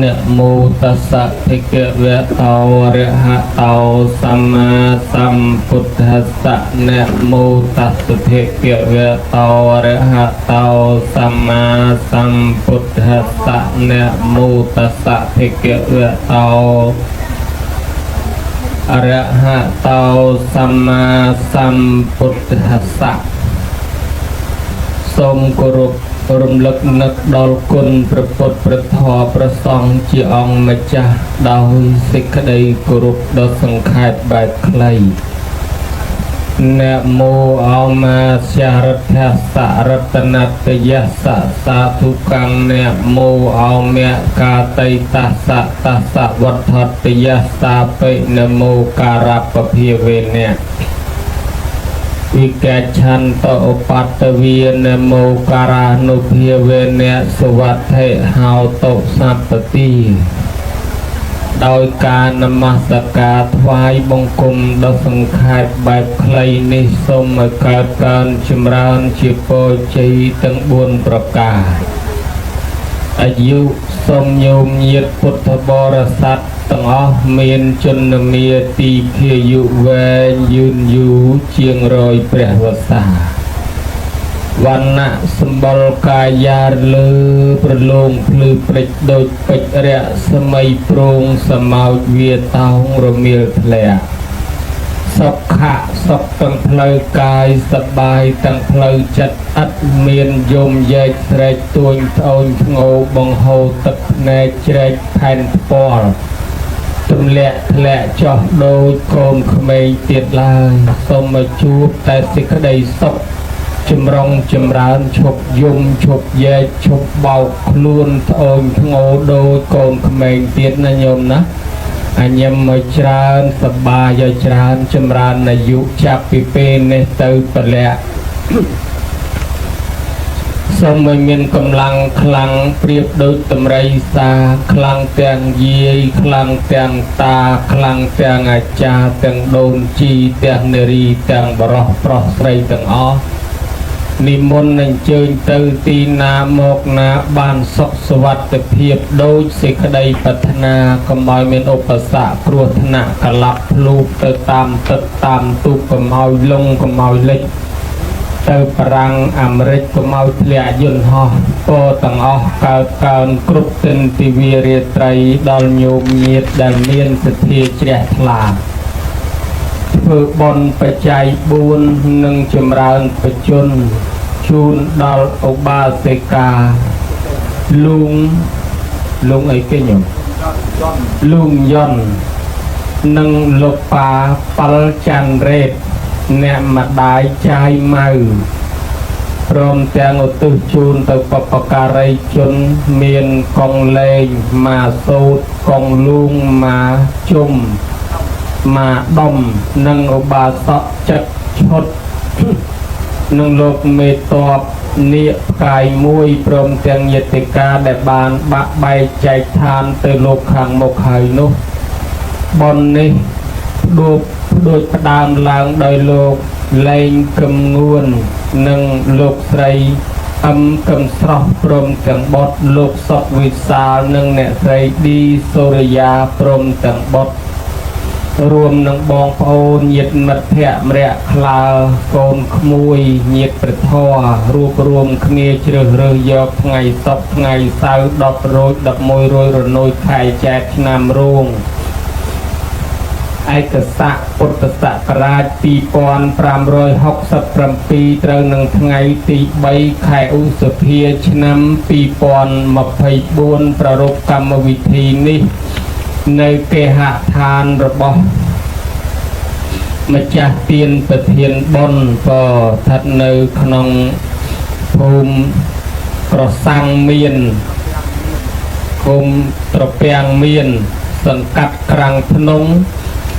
นะโมตัสสะภะคะวะโตอะระหะโตสัมมาสัมพุทธัสสะนะโมตัสสะภะคะวะโตอะระหะโตสัมมาสัมพุทธัสสะนะโมตัสสะภะคะวะโตอะระหะโตสัมมาสัมพุทธัสสะសូមគោរពរំលឹកនឹកដល់គុណព្រះពុទ្ធព្រះធម៌ព្រះសង្ឃជាអង្គម្ចាស់ដោយសេចក្តីគោរពដ៏សង្ខេបបែបខ្លីណាមោអមាស្យរថសរតនតយសសាធុកੰណាមោអមៈកាតៃតសតសវត្ថតយសាបិនមោការពភាវេនៈវិកេឆន្ទឧបតវានមោការានុភាវេនៈសវត្ថិហោតុសព្ពទីដោយការនមស្ការថ្វាយបង្គំដ៏សង្ខេបបែបខ្លីនេះសូមឲ្យកើតកើនចម្រើនជាពរជ័យទាំង4ប្រការអាយុសូមញោមញាតិពុទ្ធបរិស័ទទាំងអស់មានជនមាទីភាយុវែងយឺនយូរជាង100ព្រះវស្សាវណ្ណៈសម្បុរកាយាលើប្រឡងភ្លឺព្រិចដូចពេជ្ររស្មីប្រងសមោចវាតោងរមៀលធ្លាក់សុខៈសុខទាំងផ្លូវកាយសប្បាយទាំងផ្លូវចិត្តឥតមានយំយែកស្រែកទួញត្អូញធ្ងោបង្ហូរទឹកភ្នែកជ្រែកផែនផ្ពាល់ទម្លាក់ធ្លាក់ចុះដូចកូនក្មេងទៀតឡើយសូមមកជួបតែសេចក្តីសុខចម្រុងចម្រើនឈប់យំឈប់យែកឈប់បោកខ្លួនត្អូញធ្ងោដូចកូនក្មេងទៀតណាញោមណាអញ្ញឹមមកច្រើនសប្បាយឲ្យច្រើនចម្រើនអាយុចាប់ពីពេលនេះទៅពលៈសូមឲ្យមានកម្លាំងខ្លាំងប្រៀបដូចតម្រៃសាខ្លាំងទាំងយាយខ្លាំងទាំងតាខ្លាំងទាំងអាចារ្យទាំងដូនជីទាំងនារីទាំងបរោះប្រុសស្រីទាំងអស់និមន្តអញ្ជើញទៅទីណាមកណាបានសុខសុវត្ថិភាពដូចសេចក្តីប្រាថ្នាកុំឲ្យមានឧបសគ្គគ្រោះថ្នាក់កលាប់ភ្លូកទៅតាមទឹកតាមទូកកុំឲ្យលងកុំឲ្យលិចទៅប្រាំងអាមេរិកកុំឲ្យធ្លាក់យន្តហោះពោទាំងអស់កើតកើនគ្រប់ទិនទិវារាត្រីដល់ញោមញាតិដែលមានសទ្ធាជ្រះថ្លាធ្វើបុណ្យបច្ច័យ4និងចម្រើនបជនជូនដល់ឧបាសិកាលុងអីគេញោមលុងយន់និងលោកប៉ាប៉ាល់ច័ន្ទរ៉េតអ្នកម្ដាយចាយម៉ៅព្រមទាំងឧទ្ទិសជូនទៅបុព្វការីជនមានកងលេងម៉ាសូតកងលួងម៉ាជុំម៉ាដុំនិងឧបាសកចិត្តឈុតនិងលោកមេតបនាគផ្កាយមួយព្រមទាំងយតិកាដែលបានបាក់បែកចែកឋានទៅលោកខាងមុខហើយនោះបុណ្យនេះដូចផ្ដើមឡើងដោយលោកលែងកឹមងួននិងលោកស្រីអឹមកឹមស្រស់ព្រមទាំងបុត្រលោកសុកវិសាលនិងអ្នកស្រីឌីសូរិយាព្រមទាំងបុត្ររួមនឹងបងប្អូនញាតិមិត្តភក្តិម្នាក់ក្លើកូនក្មួយញាតិព្រះធម៌រួបរวมគ្នាជ្រើសរើសយកថ្ងៃសុក្រថ្ងៃសៅរ៍10រោច11រោចរនោចខែចែកឆ្នាំរោងឯកស័កពុទ្ធសករាជ2567ត្រូវនឹងថ្ងៃទី3ខែឧសភាឆ្នាំ2024ប្រារព្ធកម្មវិធីនេះនៅគេហដ្ឋានរបស់ម្ចាស់ទានប្រធានបុណ្យក៏ស្ថិតនៅក្នុងភូមិក្រសាំងមានឃុំត្រពាំងមានសង្កាត់ក្រាំងភ្នំ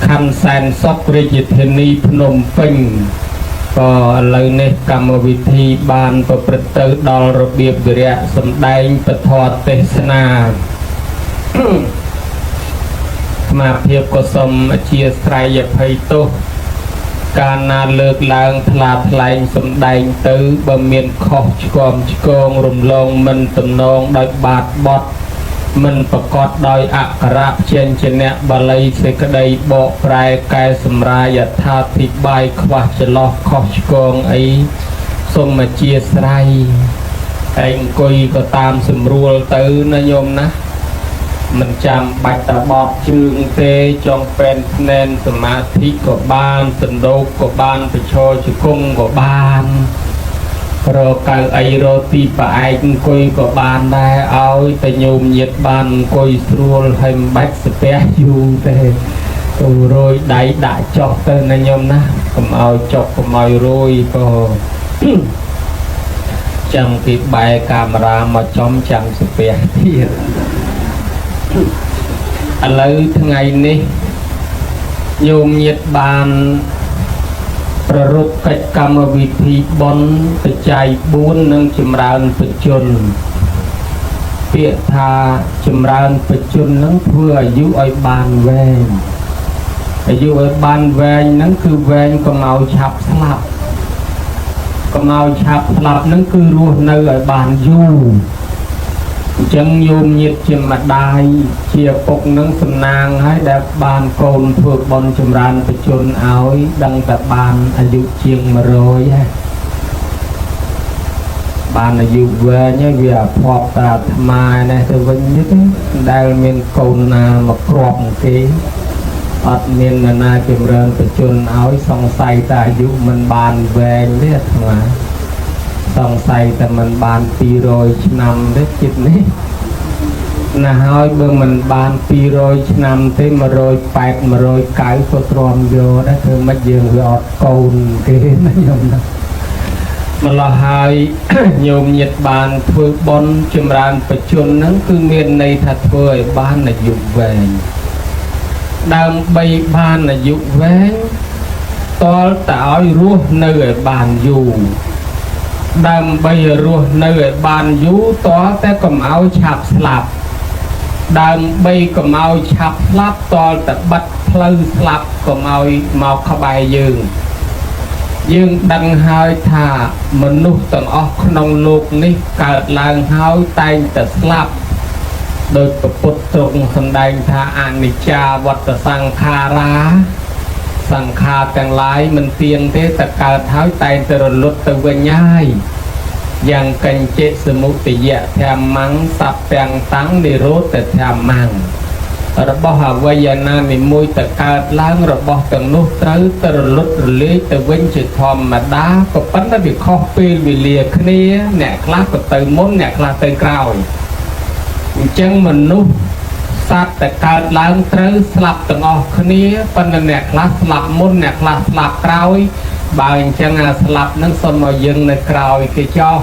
ខណ្ឌសែនសុខរាជធានីភ្នំពេញក៏ឥឡូវនេះកម្មវិធីបានប្រព្រឹត្តទៅដល់របៀបវិរៈសម្ដែងពធទេសនាសមាភិបក៏សូមអធិស្ឋានអភ័យទោសកាលណាលើកឡើងថ្លាថ្លែងសម្ដែងទៅបើមានខុសឆ្គងរំលងមិនទំនងដោយបាតបត់ mìnhประกอบដោយអក្ខរเช่นជាអ្នកបាលីសេចក្តីបកប្រែកែសម្រាយអត្ថាធិប្បាយខ្វះចន្លោះខុសឆ្គងអីសូមអធិស្ឋានហើយអង្គុយក៏តាមសម្រួលទៅណាញោមណាមិនចាំបាច់តបបជើងទេចង់ពេនភ្នែនសមាធិក៏បានសណ្ដោកក៏បានប្រឈរជង្គង់ក៏បានរកកៅអីរកទីប្រឯកអង្គុយក៏បានដែរឲ្យតែញោមញាតបានអង្គុយស្រួលហើយមិនបាច់ស្ទះយូរទេទៅរយដៃដាក់ចុះទៅណាញោមណាកុំឲ្យចុះកុំឲ្យរយក៏ចាំពីបែរកាមេរ៉ាមកចំចាំស្ទះទៀតឥឡូវថ្ងៃនេះញោមញាតបានប្ររពកិច្ចកម្មវិធីបុណ្យបច្ច័យ4និងចម្រើនបច្ចុប្បន្នពាក្យថាចម្រើនបច្ចុប្បន្ននឹងធ្វើអាយុឲ្យបានវែងអាយុឲ្យបានវែងហ្នឹងគឺវែងកុំឲ្យឆាប់ស្លាប់កុំឲ្យឆាប់ស្លាប់ហ្នឹងគឺរស់នៅឲ្យបានយូរអញ្ចឹងញោមញាតជាម្ដាយជាពុកនឹងសំណាងឲ្យដែលបានកូនធ្វើបុណ្យចម្រើនបច្ចុប្បន្នឲ្យដឹងតែបានអាយុជាង100ហើយបានអាយុវែងហើយវាអភ័ព្វតាអាត្មានេះទៅវិញទៀតដែលមានកូនណាមកគ្រាប់គេអត់មាននរណាចម្រើនបច្ចុប្បន្នឲ្យសង្ស័យតែអាយុមិនបានវែងទេអាត្មាសង្ស័យតែមិនបាន200ឆ្នាំទេចិត្តនេះណាហើយបើមិនបាន200ឆ្នាំទេ180 190ក៏ទ្រាំយកដែរធ្វើមិនយើងវាអត់កូនគេណាញោមណាម្ល៉េះហើយញោមញាតបានធ្វើបុណ្យចម្រើនបច្ចុប្បន្នហ្នឹងគឺមានន័យថាធ្វើឲ្យបានអាយុវែងដើម្បីបានអាយុវែងតលតឲ្យរស់នៅឲ្យបានយូរដើម្បីរស់នៅឲ្យបានយូរតតែកុំឲ្យឆាប់ស្លាប់ដើម្បីកុំឲ្យឆាប់ស្លាប់តតែបិទផ្លូវស្លាប់កុំឲ្យមកក្បែរយើងដឹងហើយថាមនុស្សទាំងអស់ក្នុងលោកនេះកើតឡើងហើយតែងតែស្លាប់ដោយព្រះពុទ្ធទ្រង់សម្ដែងថាអនិច្ចាវត្តសង្ខារាសង្ខារទាំងឡាយមិនទៀងទេតែកើតហើយតែងតែរលត់ទៅវិញហើយយ៉ាងកញ្ចេសមុទយៈធម្មੰសព្ទាំងតាំងនិរោធធម្មੰរបស់អវយណានិមួយទៅកើតឡើងរបស់ទាំងនោះត្រូវទៅរលត់រលាយទៅវិញជាធម្មតាក៏ប៉ុន្តែវាខុសពេលវេលាគ្នាអ្នកខ្លះក៏ទៅមុនអ្នកខ្លះទៅក្រោយអញ្ចឹងមនុស្សសត្វតែកើតឡើងត្រូវស្លាប់ទាំងអស់គ្នាប៉ុន្តែអ្នកខ្លះស្លាប់មុនអ្នកខ្លះស្លាប់ក្រោយបើអញ្ចឹងអាស្លាប់នឹងសូមឲ្យយើងនៅក្រោយគេចោះ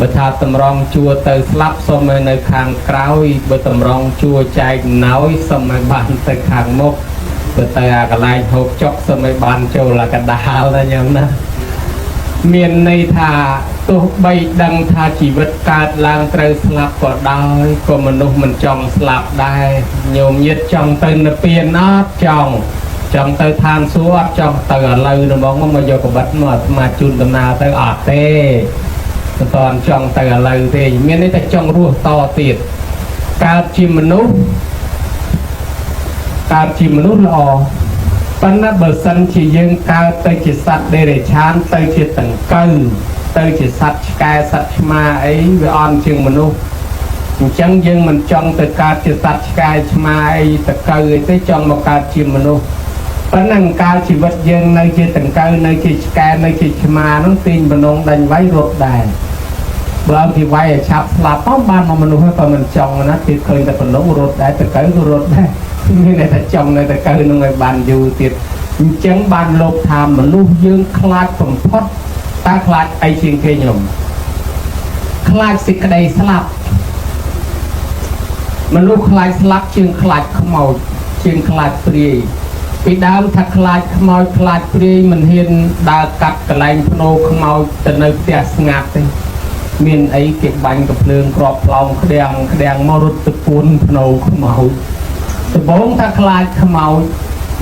បើថាតម្រង់ជួរទៅស្លាប់សូមឲ្យនៅខាងក្រោយបើតម្រង់ជួរចែកណោយសូមឲ្យបានទៅខាងមុខបើទៅអាកន្លែងហូបចុកសូមឲ្យបានចូលអាកដាលណាញោមណាមានន័យថាទោះបីដឹងថាជីវិតកើតឡើងត្រូវស្លាប់ក៏ដោយក៏មនុស្សមិនចង់ស្លាប់ដែរញោមញាតចង់ទៅនិព្វានអត់ចង់ទៅឋានសួគ៌អត់ចង់ទៅឥឡូវហ្មងមកយកកបិតមកអាត្មាជូនដំណើរទៅអត់ទេមិនតន់ចង់ទៅឥឡូវទេមានន័យថាចង់រស់តទៀតកើតជាមនុស្សល្អប៉ុន្តែបើសិនជាយើងកើតទៅជាសត្វដេរឆានទៅជាតង្កូវទៅជាសត្វឆ្កែសត្វឆ្មាអីវាអន់ជាងមនុស្សអញ្ចឹងយើងមិនចង់ទៅកើតជាសត្វឆ្កែឆ្មាអីតង្កូវអីទេចង់មកកើតជាមនុស្សប៉ុន្តែកាលជីវិតយើងនៅជាតង្កូវនៅជាឆ្កែនៅជាឆ្មានោះទាញបំណងដេញវាយរត់ដែរបើគេវាយឲ្យឆាប់ស្លាប់ទៅបានមកមនុស្សក៏មិនចង់ណាទៀតឃើញតែបំណងរត់ដែរតង្កូវក៏រត់ដែរមានតែចង់នៅតង្កូវនឹងឲ្យបានយូរទៀតអញ្ចឹងបានលោកថាមនុស្សយើងខ្លាចបំផុតតើខ្លាចអីជាងគេញោមខ្លាចសេចក្តីស្លាប់មនុស្សខ្លាចស្លាប់ជាងខ្លាចខ្មោចជាងខ្លាចព្រាយពីដើមថាខ្លាចខ្មោចខ្លាចព្រាយមិនហ៊ានដើរកាត់កន្លែងភ្នោខ្មោចទៅនៅផ្ទះស្ងាត់ទេមានអីគេបាញ់កំភ្លើងក្របផ្លោងក្តាំងមករត់ទៅពួនភ្នោខ្មោចដំបូងថាខ្លាចខ្មោច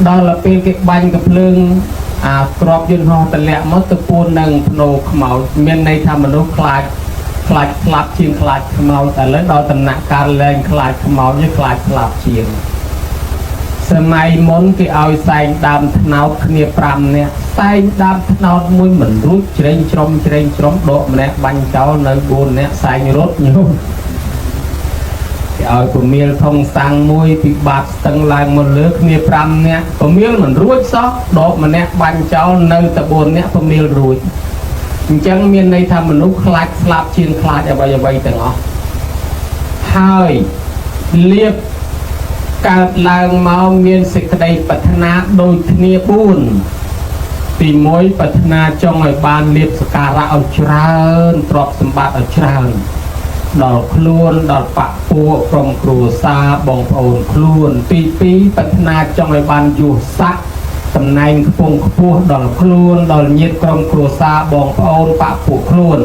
ដល់ពេលគេបាញ់កំភ្លើងអាក្របយន្តហោះតម្លាក់មកទៅពួននឹងភ្នោខ្មោចមានន័យថាមនុស្សខ្លាច ខ្លាចស្លាប់ជាងខ្លាចខ្មោចតែលើដល់ដំណាក់កាលលែងខ្លាចខ្មោចនេះខ្លាចស្លាប់ជាងសម័យមុនគេឲ្យសែងដើមថ្នោតគ្នា5នាក់សែងដើមថ្នោតមួយមិនរួចជ្រេងច្រំដកម្នាក់បាញ់ចោលនៅ4នាក់សែងរត់ញោមគេឲ្យពមៀលធំសាំងមួយពីបាត់ស្ទឹងឡើងមកលើគ្នា5នាក់ពមៀលមិនរួចសោះដកម្នាក់បាញ់ចោលនៅតែ4នាក់ពមៀលរួចអញ្ចឹងមានន័យថាមនុស្សខ្លាចស្លាប់ជាងខ្លាចអ្វីទាំងអស់ហើយលៀបកើតឡើងមកមានសេចក្តីប្រាថ្នាដូចគ្នា4ទី1ប្រាថ្នាចង់ឲ្យបានលៀបសក្ការៈឲ្យច្រើនទ្រព្យសម្បត្តិឲ្យច្រើនដល់ខ្លួនដល់បព្វពួកក្រុមគ្រួសារបងប្អូនខ្លួនទី2ប្រាថ្នាចង់ឲ្យបានយសស័ក្តិតំណែងខ្ពង់ខ្ពស់ដល់ខ្លួនដល់ញាតិក្រុមគ្រួសារបងប្អូនបព្វពួកខ្លួន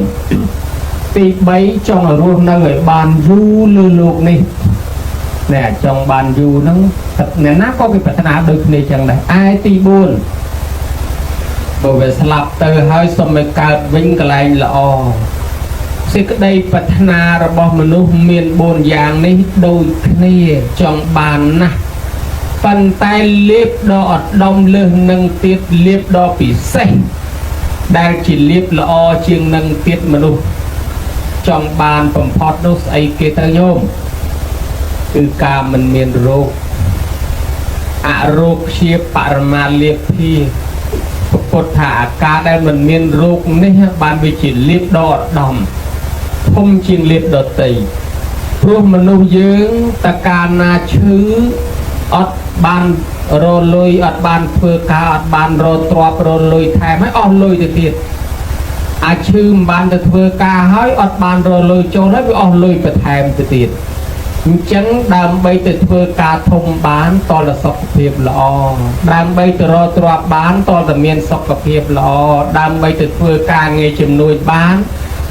ទី3ចង់ឲ្យរស់នៅឲ្យបានយូរលើលោកនេះណែចង់បានយូរហ្នឹងអ្នកណាក៏គេប្រាថ្នាដូចគ្នាចឹងដែរឯទី4បើវាស្លាប់ទៅហើយសុំឲ្យកើតវិញកន្លែងល្អសេចក្តីប្រាថ្នារបស់មនុស្សមាន4យ៉ាងនេះដូចគ្នាចង់បានណាស់ប៉ុន្តែលៀបដ៏ឧត្តមលើសនឹងទៀតលៀបដ៏ពិសេសដែលជាលៀបល្អជាងនឹងទៀតមនុស្សចង់បានបំផុតនោះស្អីគេទៅញោមគឺការមិនមានរោគអរោគព្យាបរមាលៀបភាពុទ្ធថាអាការដែលមិនមានរោគនេះបានវាជាលៀបដ៏ឧត្តមធំជាងលៀបដតីព្រោះមនុស្សយើងតកាលណាឈឺអត់បានរលុយអត់បានធ្វើការអត់បានរកទ្រព្យរលុយថែមហើយអស់លុយទៅទៀតអាចឈឺមិនបានទៅធ្វើការហើយអត់បានរលុយចូលហើយវាអស់លុយបន្ថែមទៅទៀតអញ្ចឹងដើម្បីទៅធ្វើការធំបានតលសុខភាពល្អដើម្បីទៅរកទ្រព្យបានតលតែមានសុខភាពល្អដើម្បីទៅធ្វើការងារជំនួយបាន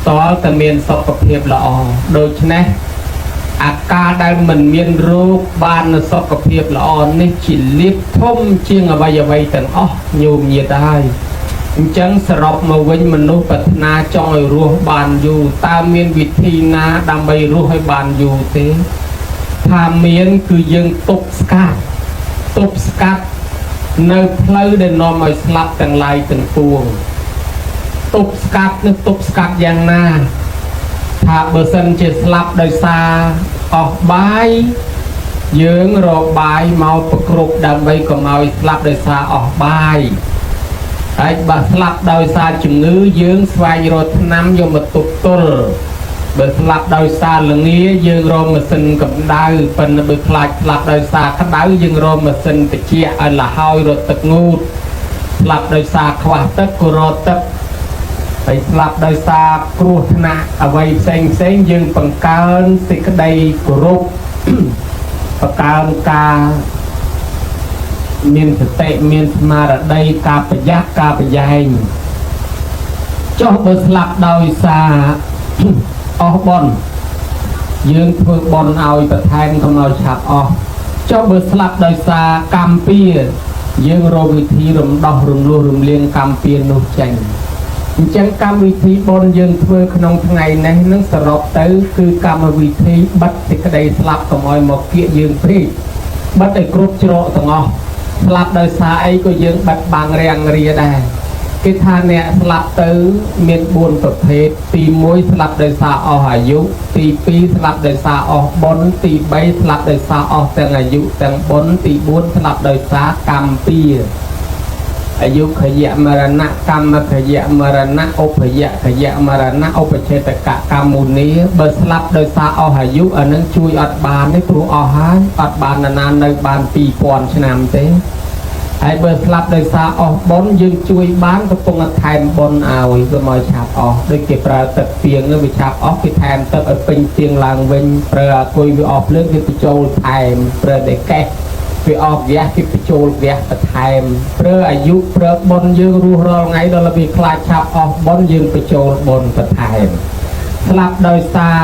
តលតែមានសុខភាពល្អដូច្នេះអាការដែលមិនមានរោគបាននូវសុខភាពល្អនេះជាលៀបធំជាងអ្វីទាំងអស់ញោមញាតហើយអញ្ចឹងសរុបមកវិញមនុស្សប្រាថ្នាចង់ឲ្យរស់បានយូរតើមានវិធីណាដើម្បីរស់ឲ្យបានយូរទេថាមានគឺយើងទប់ស្កាត់នៅផ្លូវដែលនាំឲ្យស្លាប់ទាំងឡាយទាំងពួងទប់ស្កាត់នឹងទប់ស្កាត់យ៉ាងណាថាបើសិនជាស្លាប់ដោយសារអស់បាយយើងរកបាយមកប្រគ្រប់ដើម្បីកុំឲ្យស្លាប់ដោយសារអស់បាយហើយបើស្លាប់ដោយសារជំងឺយើងស្វែងរកថ្នាំយកមកទប់ទល់បើស្លាប់ដោយសារល្ងាយើងរកម៉ាស៊ីនកម្ដៅប៉ុន្តែបើខ្លាចស្លាប់ដោយសារក្តៅយើងរកម៉ាស៊ីនត្រជាក់ឲ្យលហើយរត់ទឹកងូតស្លាប់ដោយសារខ្វះទឹកក៏រត់ទឹកហើយស្លាប់ដោយសារគ្រោះថ្នាក់អ្វីផ្សេងយើងបង្កើនសេចក្តីគោរពបង្កើនការមានសតិមានស្មារតីការប្រយ័ត្នការប្រយែងចុះបើស្លាប់ដោយសារអស់បុណ្យយើងធ្វើបុណ្យឲ្យបន្ថែមកុំឲ្យឆាប់អស់ចុះបើស្លាប់ដោយសារកម្មពៀយើងរកវិធីរំដោះរំលោះរំលាងកម្មពៀនោះចេញអញ្ចឹងកម្មវិធីបុណ្យយើងធ្វើក្នុងថ្ងៃនេះនឹងសរុបទៅគឺកម្មវិធីបិទសេចក្តីស្លាប់កុំឲ្យមកគៀកយើងព្រីកបិទឲ្យគ្រប់ច្រកទាំងអស់ស្លាប់ដោយសារអីក៏យើងបិទបាំងរាំងរាដែរគេថាអ្នកស្លាប់ទៅមាន4ប្រភេទទី1ស្លាប់ដោយសារអស់អាយុទី2ស្លាប់ដោយសារអស់បុណ្យទី3ស្លាប់ដោយសារអស់ទាំងអាយុទាំងបុណ្យទី4ស្លាប់ដោយសារកម្មពៀអាយុខយៈមរណៈកម្មខយៈមរណៈឧបយៈខយៈមរណៈឧបចេតកកម្មមុនីបើស្លាប់ដោយសារអស់អាយុអានឹងជួយអត់បានទេព្រោះអស់ហើយអត់បានណានៅបាន2000ឆ្នាំទេហើយបើស្លាប់ដោយសារអស់បុណ្យយើងជួយបានកំពុងតែថែមបុណ្យឲ្យគឺមកឆាប់អស់ដូចគេប្រើទឹកទៀងវាឆាប់អស់គេថែមទឹកឲ្យពេញទៀងឡើងវិញប្រើអាគុយវាអស់ភ្លើងគេបញ្ចូលថែមប្រើតែកេះវាអស់វះគេបញ្ចូលវះបន្ថែមប្រើអាយុប្រើបុណ្យយើងរស់រាល់ថ្ងៃដល់វាខ្លាចឆាប់អស់បុណ្យយើងបញ្ចូលបុណ្យបន្ថែមស្លាប់ដោយសារ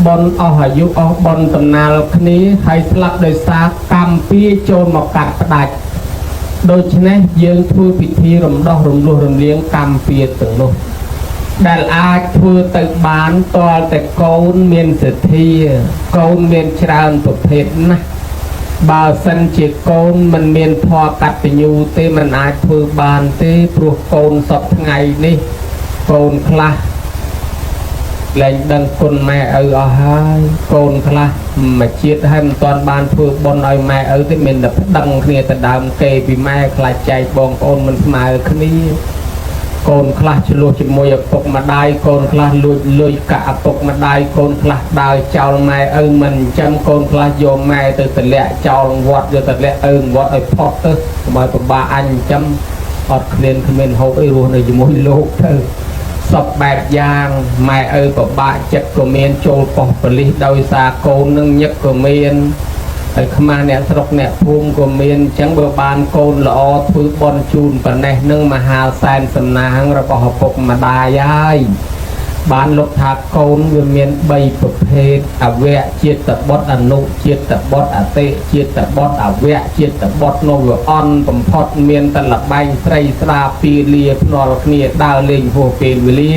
បុណ្យអស់អាយុអស់បុណ្យដំណាលគ្នាហើយស្លាប់ដោយសារកម្មពៀចូលមកកាត់ផ្ដាច់ដូច្នេះយើងធ្វើពិធីរំដោះរំលោះរំលាងកម្មពៀទាំងនោះ ដែលអាចធ្វើទៅបានតលតែកូនមានសទ្ធាកូនមានច្រើនប្រភេទណាស់បើសិនជាកូនមិនមានធម៌កតញ្ញូទេមិនអាចធ្វើបានទេព្រោះកូនសពថ្ងៃនេះកូនខ្លះលែងដឹងគុណម៉ែឪអស់ហើយកូនខ្លះមួយជាតិហើយមិនទាន់បានធ្វើបុណ្យឲ្យម៉ែឪទេមានតែប្តឹងគ្នាទៅដើមគេពីម៉ែខ្លាចចែកបងប្អូនមិនស្មើគ្នាកូនខ្លះឆ្លោះជាមួយឪពុកម្ដាយកូនខ្លះលួចលុយកាក់ឪពុកម្ដាយកូនខ្លះដើរចោលម៉ែឪមិនអញ្ចឹងកូនខ្លះយកម៉ែទៅតម្លាក់ចោលវត្តយកតម្លាក់ឪវត្តឲ្យផុតទៅកុំឲ្យពិបាកអញអញ្ចឹងអត់គ្មានហូបអីរស់នៅជាមួយលោកទៅសពបែបយ៉ាងម៉ែឪពិបាកចិត្តក៏មានចូលប៉ុស្តិ៍ប៉ូលីសដោយសារកូននឹងញឹកក៏មានហើយខ្មាស់អ្នកស្រុកអ្នកភូមិក៏មានអញ្ចឹងបើបានកូនល្អធ្វើបុណ្យជូនប៉ុណ្ណេះនឹងមហាសែនសំណាងរបស់ឪពុកម្ដាយហើយបានលោកថាកូនវាមាន3ប្រភេទអវៈជាតិបុត្រអនុជាតិបុត្រអតិជាតិបុត្រអវៈជាតិបុត្រនោះវាអន់បំផុតមានតែលបែងស្រីស្រាពីលាភ្នាល់គ្នាដើរលេងហួសពេលវេលា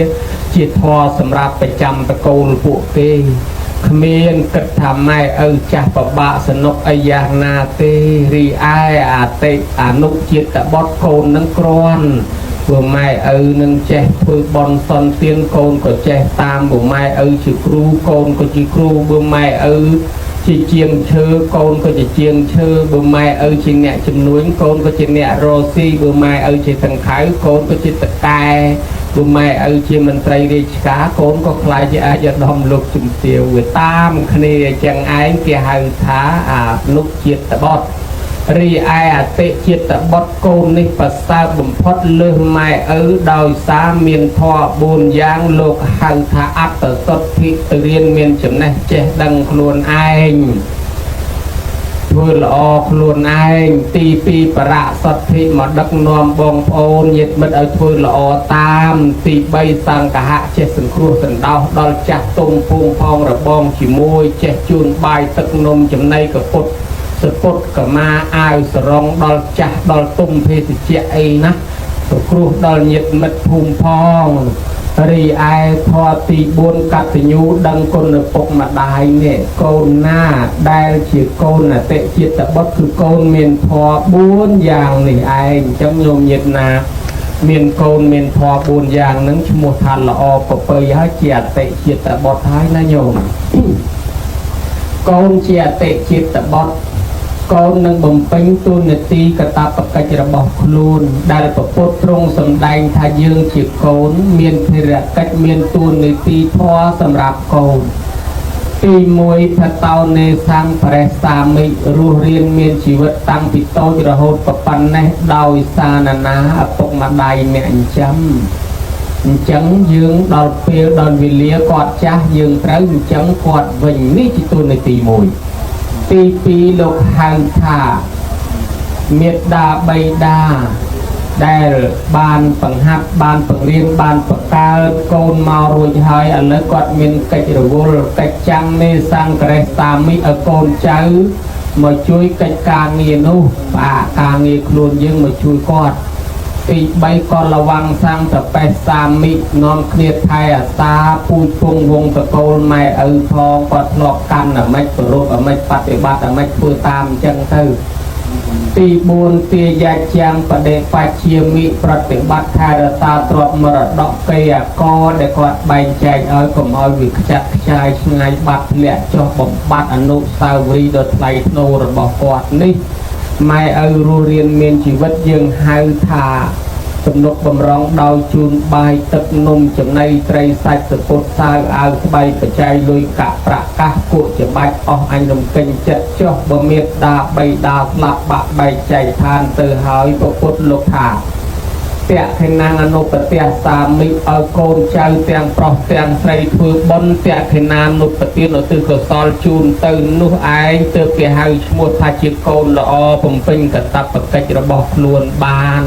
ជាធម៌សម្រាប់ប្រចាំតកូលពួកគេគ្មានគិតថាម៉ែឪចាស់ប្របាក់សនុកអីយ៉ាងណាទេរីឯអតិអនុជាតិបុត្រកូននឹងគ្រាន់ព្រោះម៉ែឪនឹងចេះធ្វើបន់សន្តានកូនក៏ចេះតាមព្រោះម៉ែឪជាគ្រូកូនក៏ជាគ្រូព្រោះម៉ែឪជាជាងឈើកូនក៏ជាជាងឈើព្រោះម៉ែឪជាអ្នកជំនួញកូនក៏ជាអ្នករស់ស៊ីព្រោះម៉ែឪជាតង្ខៅកូនក៏ជាតកែព្រោះម៉ែឪជាមន្ត្រីរាជការកូនក៏ខ្លាចជាអាយុដំលោកជំទាវវាតាមគ្នាចឹងឯងគេហៅថាអនុជាតិបុត្ររីឯអតិជាតិបុត្រកូននេះប្រសើរបំផុតលើសម៉ែឪដោយសារមានធម៌4យ៉ាងលោកហៅថាអត្តសុទ្ធិរៀនមានចំណេះចេះដឹងខ្លួនឯងធ្វើល្អខ្លួនឯងទី2បរៈសុទ្ធិមកដឹកនាំបងប្អូនញាតិមិត្តឲ្យធ្វើល្អតាមទី3សង្ឃៈចេះសង្គ្រោះសណ្ដោសដល់ចាស់ទុំភូមិផងរបងជាមួយចេះជូនបាយទឹកនំចំណីកពុតសពុតកមាអាវសរងដល់ចាស់ដល់ទុំភេសជ្ជៈអីណាសង្គ្រោះដល់ញាតិមិត្តភូមិផងរីឯធម៌ទី4កតញ្ញូដឹងគុណឪពុកម្ដាយនេះកូនណាដែលជាកូនអតិជាតិបុត្រគឺកូនមានធម៌4យ៉ាងនេះឯងអញ្ចឹងញោមញាតិណាមានកូនមានធម៌4យ៉ាងហ្នឹងឈ្មោះថាល្អប្រពៃហើយជាអតិជាតិបុត្រហើយណាញោមកូនជាអតិជាតិបុត្រកូននឹងបំពេញតួនាទីកាតព្វកិច្ចរបស់ខ្លួនដែលព្រះពុទ្ធទ្រង់សម្ដែងថាយើងជាកូនមានភារកិច្ចមានតួនាទីធម៌សម្រាប់កូនទី1ផតោនេសង្ឃបរិសាមិរស់រៀនមានជីវិតតាំងពីតូចរហូតប៉ុណ្ណេះដោយសារណាឪពុកម្ដាយអ្នកអញ្ចឹងយើងដល់ពេលដល់វេលាគាត់ចាស់យើងត្រូវអញ្ចឹងគាត់វិញនេះជាតួនាទី1ទី2លោកហៅថាមេត្តាបៃតាដែលបានបង្ហាត់បានបង្រៀនបានបង្កើតកូនមករួចហើយឥឡូវគាត់មានកិច្ចរវល់កិច្ចចាំងនេសង្ឃរេសាមិឲ្យកូនចៅមកជួយកិច្ចការងារនោះបាការងារខ្លួនយើងមកជួយគាត់ទី3ក៏ระวังសង្ឃតបេសាមិនាំគ្នាថែអាសាពូជពងវងតកូលម៉ែឪផងគាត់ធ្លាប់កាន់អាម៉េចប្រពអាម៉េចបប្រតិបត្តិអាម៉េចធ្វើតាមអញ្ចឹងទៅទី4ទាយាចាំងបដិបច្ជាមិប្រតិបត្តិថែរក្សាទ្រព្យមរតកគេអកដែលគាត់បែងចែកឲ្យកុំឲ្យវាខ្ចាត់ខ្ចាយឆ្ងាយបាត់ធ្លាក់ចុះបំបត្តិអនុស្សាវរីយ៍ដ៏ថ្លៃថ្នូររបស់គាត់នេះម៉ែឪរស់រៀនមានជីវិតយើងហៅថាទំនុកបំរុងដោយជូនបាយទឹកនំចំណីត្រីសាច់សពុតសាវអាវស្បៃបច្ច័យលុយកាក់ប្រាក់កាសគក់ច្បាច់អស់អញរំកិញចិត្តចុះបើមេត្តាបៃតាស្លាប់បាក់បែកចែកឋានទៅហើយពុទ្ធលោកថាតេខេណាងអនុបទាសាមិឲ្យកូនចៅទាំងប្រុសទាំងស្រីធ្វើបុណ្យតេខេណានុបទានឧទ្ទិសកុសលជូនទៅនោះឯងទើបគេហៅឈ្មោះថាជាកូនល្អបំពេញកាតព្វកិច្ចរបស់ខ្លួនបាន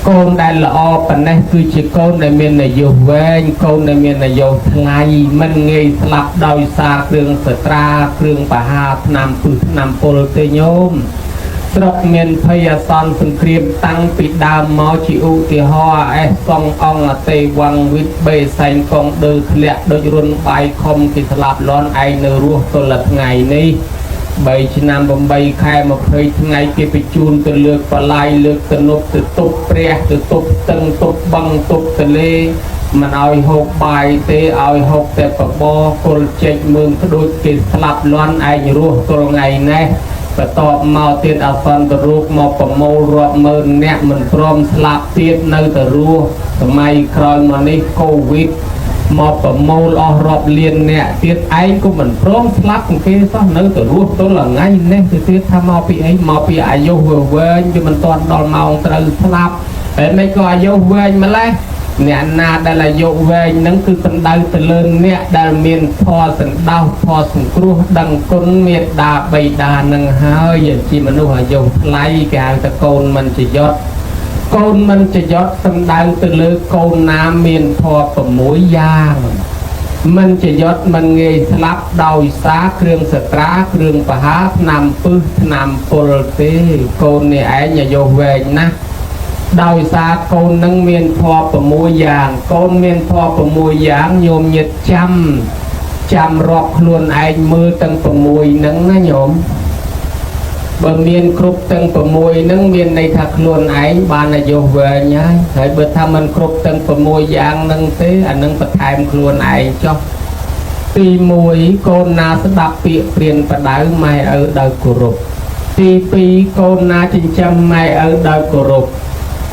កូនដែលល្អប៉ុណ្ណេះគឺជាកូនដែលមានអាយុវែងកូនដែលមានអាយុថ្លៃមិនងាយស្លាប់ដោយសារគ្រឿងសត្រាគ្រឿងបហាថ្នាំពឹសថ្នាំពុលទេញោម ស្រុកមានភ័យអាសន្នសង្គ្រាមតាំងពីដើមមកជាឧទាហរណ៍អេសសងអង្គអតេវងវិតបេសែងកងដើធ្លាក់ដូចរុនបាយខំគេស្លាប់លន់ឯងនៅរស់ទល់ថ្ងៃនេះ3ឆ្នាំ8ខែ20ថ្ងៃគេបញ្ជូនទៅលើកបលាយលើកទៅនប់ទៅទប់ព្រះទៅទប់ស្ទឹងទប់បឹងទប់ទលេមិនឲ្យហូបបាយទេឲ្យហូបតែបបរគុលចេកមើងក្ដូចគេស្លាប់លន់ឯងរស់ទល់ថ្ងៃនេះបន្ទាប់មកទៀតអសន្នរូបមកប្រមូលរាប់ម៉ឺនអ្នកមិនព្រមស្លាប់ទៀតនៅតែរស់សម័យក្រោយមកនេះកូវីដមកប្រមូលអស់រាប់លានអ្នកទៀតឯងក៏មិនព្រមស្លាប់គេសោះនៅតែរស់ទល់ថ្ងៃនេះទៅទៀតថាមកពីអីមកពីអាយុវែងវាមិនទាន់ដល់ម៉ោងត្រូវស្លាប់តែមិនក៏អាយុវែងម្លេះអ្នកណាដែលអាយុវែងហ្នឹងគឺសំដៅទៅលើអ្នកដែលមានធម៌សណ្ដោសធម៌សង្គ្រោះដឹងគុណមេត្តាបិតានឹងហើយជាមនុស្សអាយុថ្លៃគេហៅថាកូនមិនជាយត់កូនមិនជាយត់សំដៅទៅលើកូនណាមានធម៌6យ៉ាងមិនជាយត់មិនងាយស្លាប់ដោយសារគ្រឿងសត្រាគ្រឿងបហាថ្នាំពឹសថ្នាំពុលទេកូននេះឯងអាយុវែងណាស់ដោយសារកូននឹងមានធម៌6យ៉ាងកូនមានធម៌6យ៉ាងញោមញាតិចាំរាប់ខ្លួនឯងមើលទាំង6ហ្នឹងណាញោមបើមានគ្រប់ទាំង6ហ្នឹងមានន័យថាខ្លួនឯងបានអាយុវែងហើយបើថាមិនគ្រប់ទាំង6យ៉ាងហ្នឹងទេអានឹងបន្ថែមខ្លួនឯងចុះទី1កូនណាស្ដាប់ពាក្យព្រានបដៅម៉ែឪដោយគោរពទី2កូនណាចិញ្ចឹមម៉ែឪដោយគោរព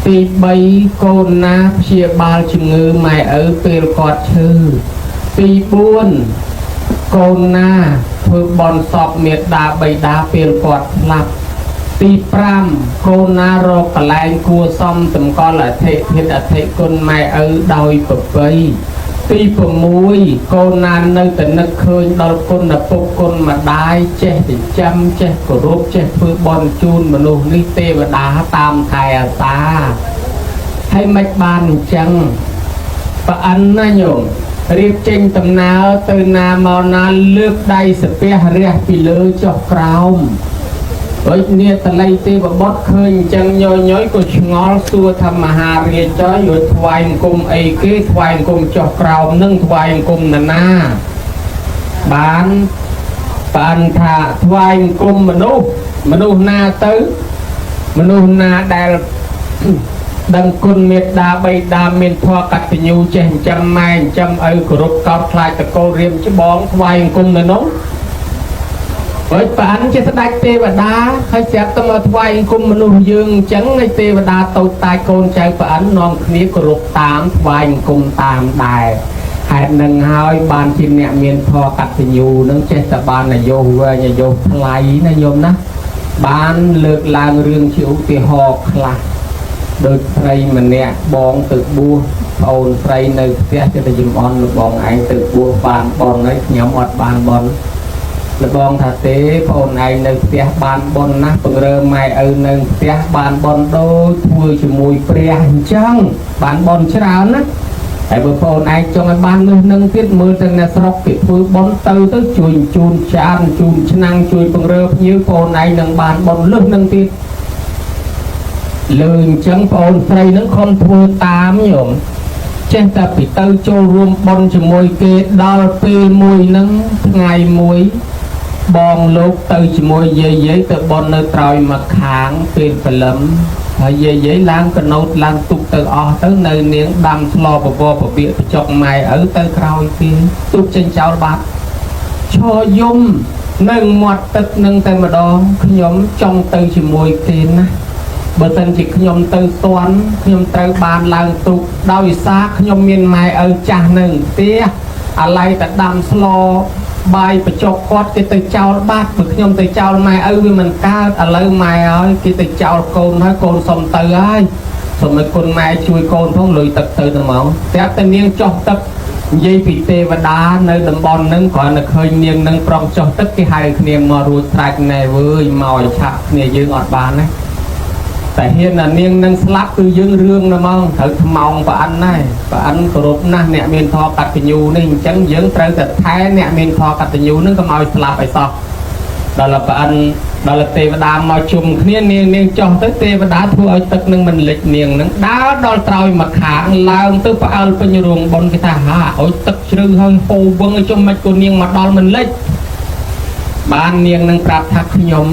ទី3កូនណាព្យាបាលជំងឺម៉ែឪពេលគាត់ឈឺទី4កូនណាធ្វើបន់សពមេត្តាបិតាពេលគាត់ស្លាប់ទី5កូនណារកកន្លែងគួសមតម្កល់អធិធិអធិគុណម៉ែឪដោយប្រពៃទី6កូនណានៅតែនឹកឃើញដល់គុណពុកគុណម្ដាយចេះចិញ្ចឹមចេះគោរពចេះធ្វើបន់ជូនមនុស្សនេះទេវតាតាមថែអាសាហើយមិនបានអញ្ចឹងប្រអិនណាញោមរៀបចេញដំណើរទៅណាមកណាលើកដៃសាពះរះពីលើចុះក្រោមដូចនាតល័យទេវបុត្រឃើញអញ្ចឹងញយក៏ឆ្ងល់សួរថាមហារាជចុះយកថ្វាយអង្គមអីគេថ្វាយអង្គមចុះក្រោមនឹងថ្វាយអង្គមណាបានថាថ្វាយអង្គមមនុស្សណាទៅមនុស្សណាដែលដឹងគុណមេត្តាបិតាមានធម៌កតញ្ញូចេះចិញ្ចឹមម៉ែចិញ្ចឹមឪគោរពកោតខ្លាចតកូលរៀមច្បងថ្វាយអង្គមនៅនោះហើយបានជាស្ដេចទេវតាហើយស្រាប់តែមកថ្វាយអង្គមមនុស្សយើងអញ្ចឹងហើយទេវតាតូចតាចកូនចៅប្រអិននាំគ្នាគោរពតាមថ្វាយអង្គមតាមដែរហេតុនឹងហើយបានជាអ្នកមានធម៌កតញ្ញូនឹងចេះតែបានអាយុវែងអាយុថ្លៃណាញោមណាបានលើកឡើងរឿងជាឧទាហរណ៍ខ្លះដូចស្រីម្នាក់បងទៅបួសប្អូនស្រីនៅផ្ទះចិត្តយំអន់លោកបងឯងទៅបួសបានបងហើយខ្ញុំអត់បានបងលោកបងថាទេប្អូនឯងនៅផ្ទះបានបងណាស់ពង្រើម៉ែឪនៅផ្ទះបានបងដូចធ្វើជាមួយព្រះអញ្ចឹងបានបងច្រើនណាហើយបើប្អូនឯងចង់ឲ្យបាននោះនឹងទៀតមើលទៅអ្នកស្រុកគេធ្វើបងទៅជួយជូនចានជូនឆ្នាំងជួយពង្រើភ្ញៀវប្អូនឯងនឹងបានបងលឹះនឹងទៀតលើអញ្ចឹងប្អូនស្រីនឹងខំធ្វើតាមញោមចេះតែពីទៅចូលរួមបន់ជាមួយគេដល់ពេលមួយហ្នឹងថ្ងៃមួយបងលោកទៅជាមួយយាយទៅបន់នៅត្រើយមកខាងពេលព្រលឹមហើយយាយឡើងកណូតឡើងទុកទៅអស់ទៅនៅនាងដាំស្លបបរបៀកចុកម៉ែឪទៅក្រោយគេទុកចេញចោលបាត់ឈរយំនៅមាត់ទឹកនឹងតែម្ដងខ្ញុំចង់ទៅជាមួយគេណាបើសិនជាខ្ញុំទៅស្ទាន់ខ្ញុំត្រូវបានឡើងទុកដោយសារខ្ញុំមានម៉ែឪចាស់នៅផ្ទះអាឡ័យតែដាំស្លបាយបញ្ចុកគាត់គេទៅចោលបាត់បើខ្ញុំទៅចោលម៉ែឪវាមិនកើតឥឡូវម៉ែហើយគេទៅចោលកូនហើយកូនសុំទៅហើយសូមឲ្យគុណម៉ែជួយកូនផងលុយទឹកទៅហ្មងតែតែនាងចុះទឹកនិយាយពីទេវតានៅតំបន់ហ្នឹងគ្រាន់តែឃើញនាងនឹងប្រងចុះទឹកគេហៅគ្នាមករួចត្រាច់ណែវើយមកឲ្យឆាក់គ្នាយើងអត់បានណាតែហ៊ាននាងនឹងស្លាប់គឺយើងរឿងហ្មងត្រូវថ្មោងប្រអិនដែរប្រអិនគោរពណាស់អ្នកមានធម៌កតញ្ញូនេះអញ្ចឹងយើងត្រូវតែថែអ្នកមានធម៌កតញ្ញូនឹងកុំឲ្យស្លាប់ឲ្យសោះដល់ប្រអិន đó là tê và đá mà chùm kia niềng cho tới tê và đá thua ở tức nâng mình lịch niềng nâng đá đó trôi mà kháng lao tới phải ở bên ruộng bon cái ta hả ôi tức rư hơi hồ vương ở trong mạch của niềng mà đó mình lịch ban niềng nâng prap thác nhóm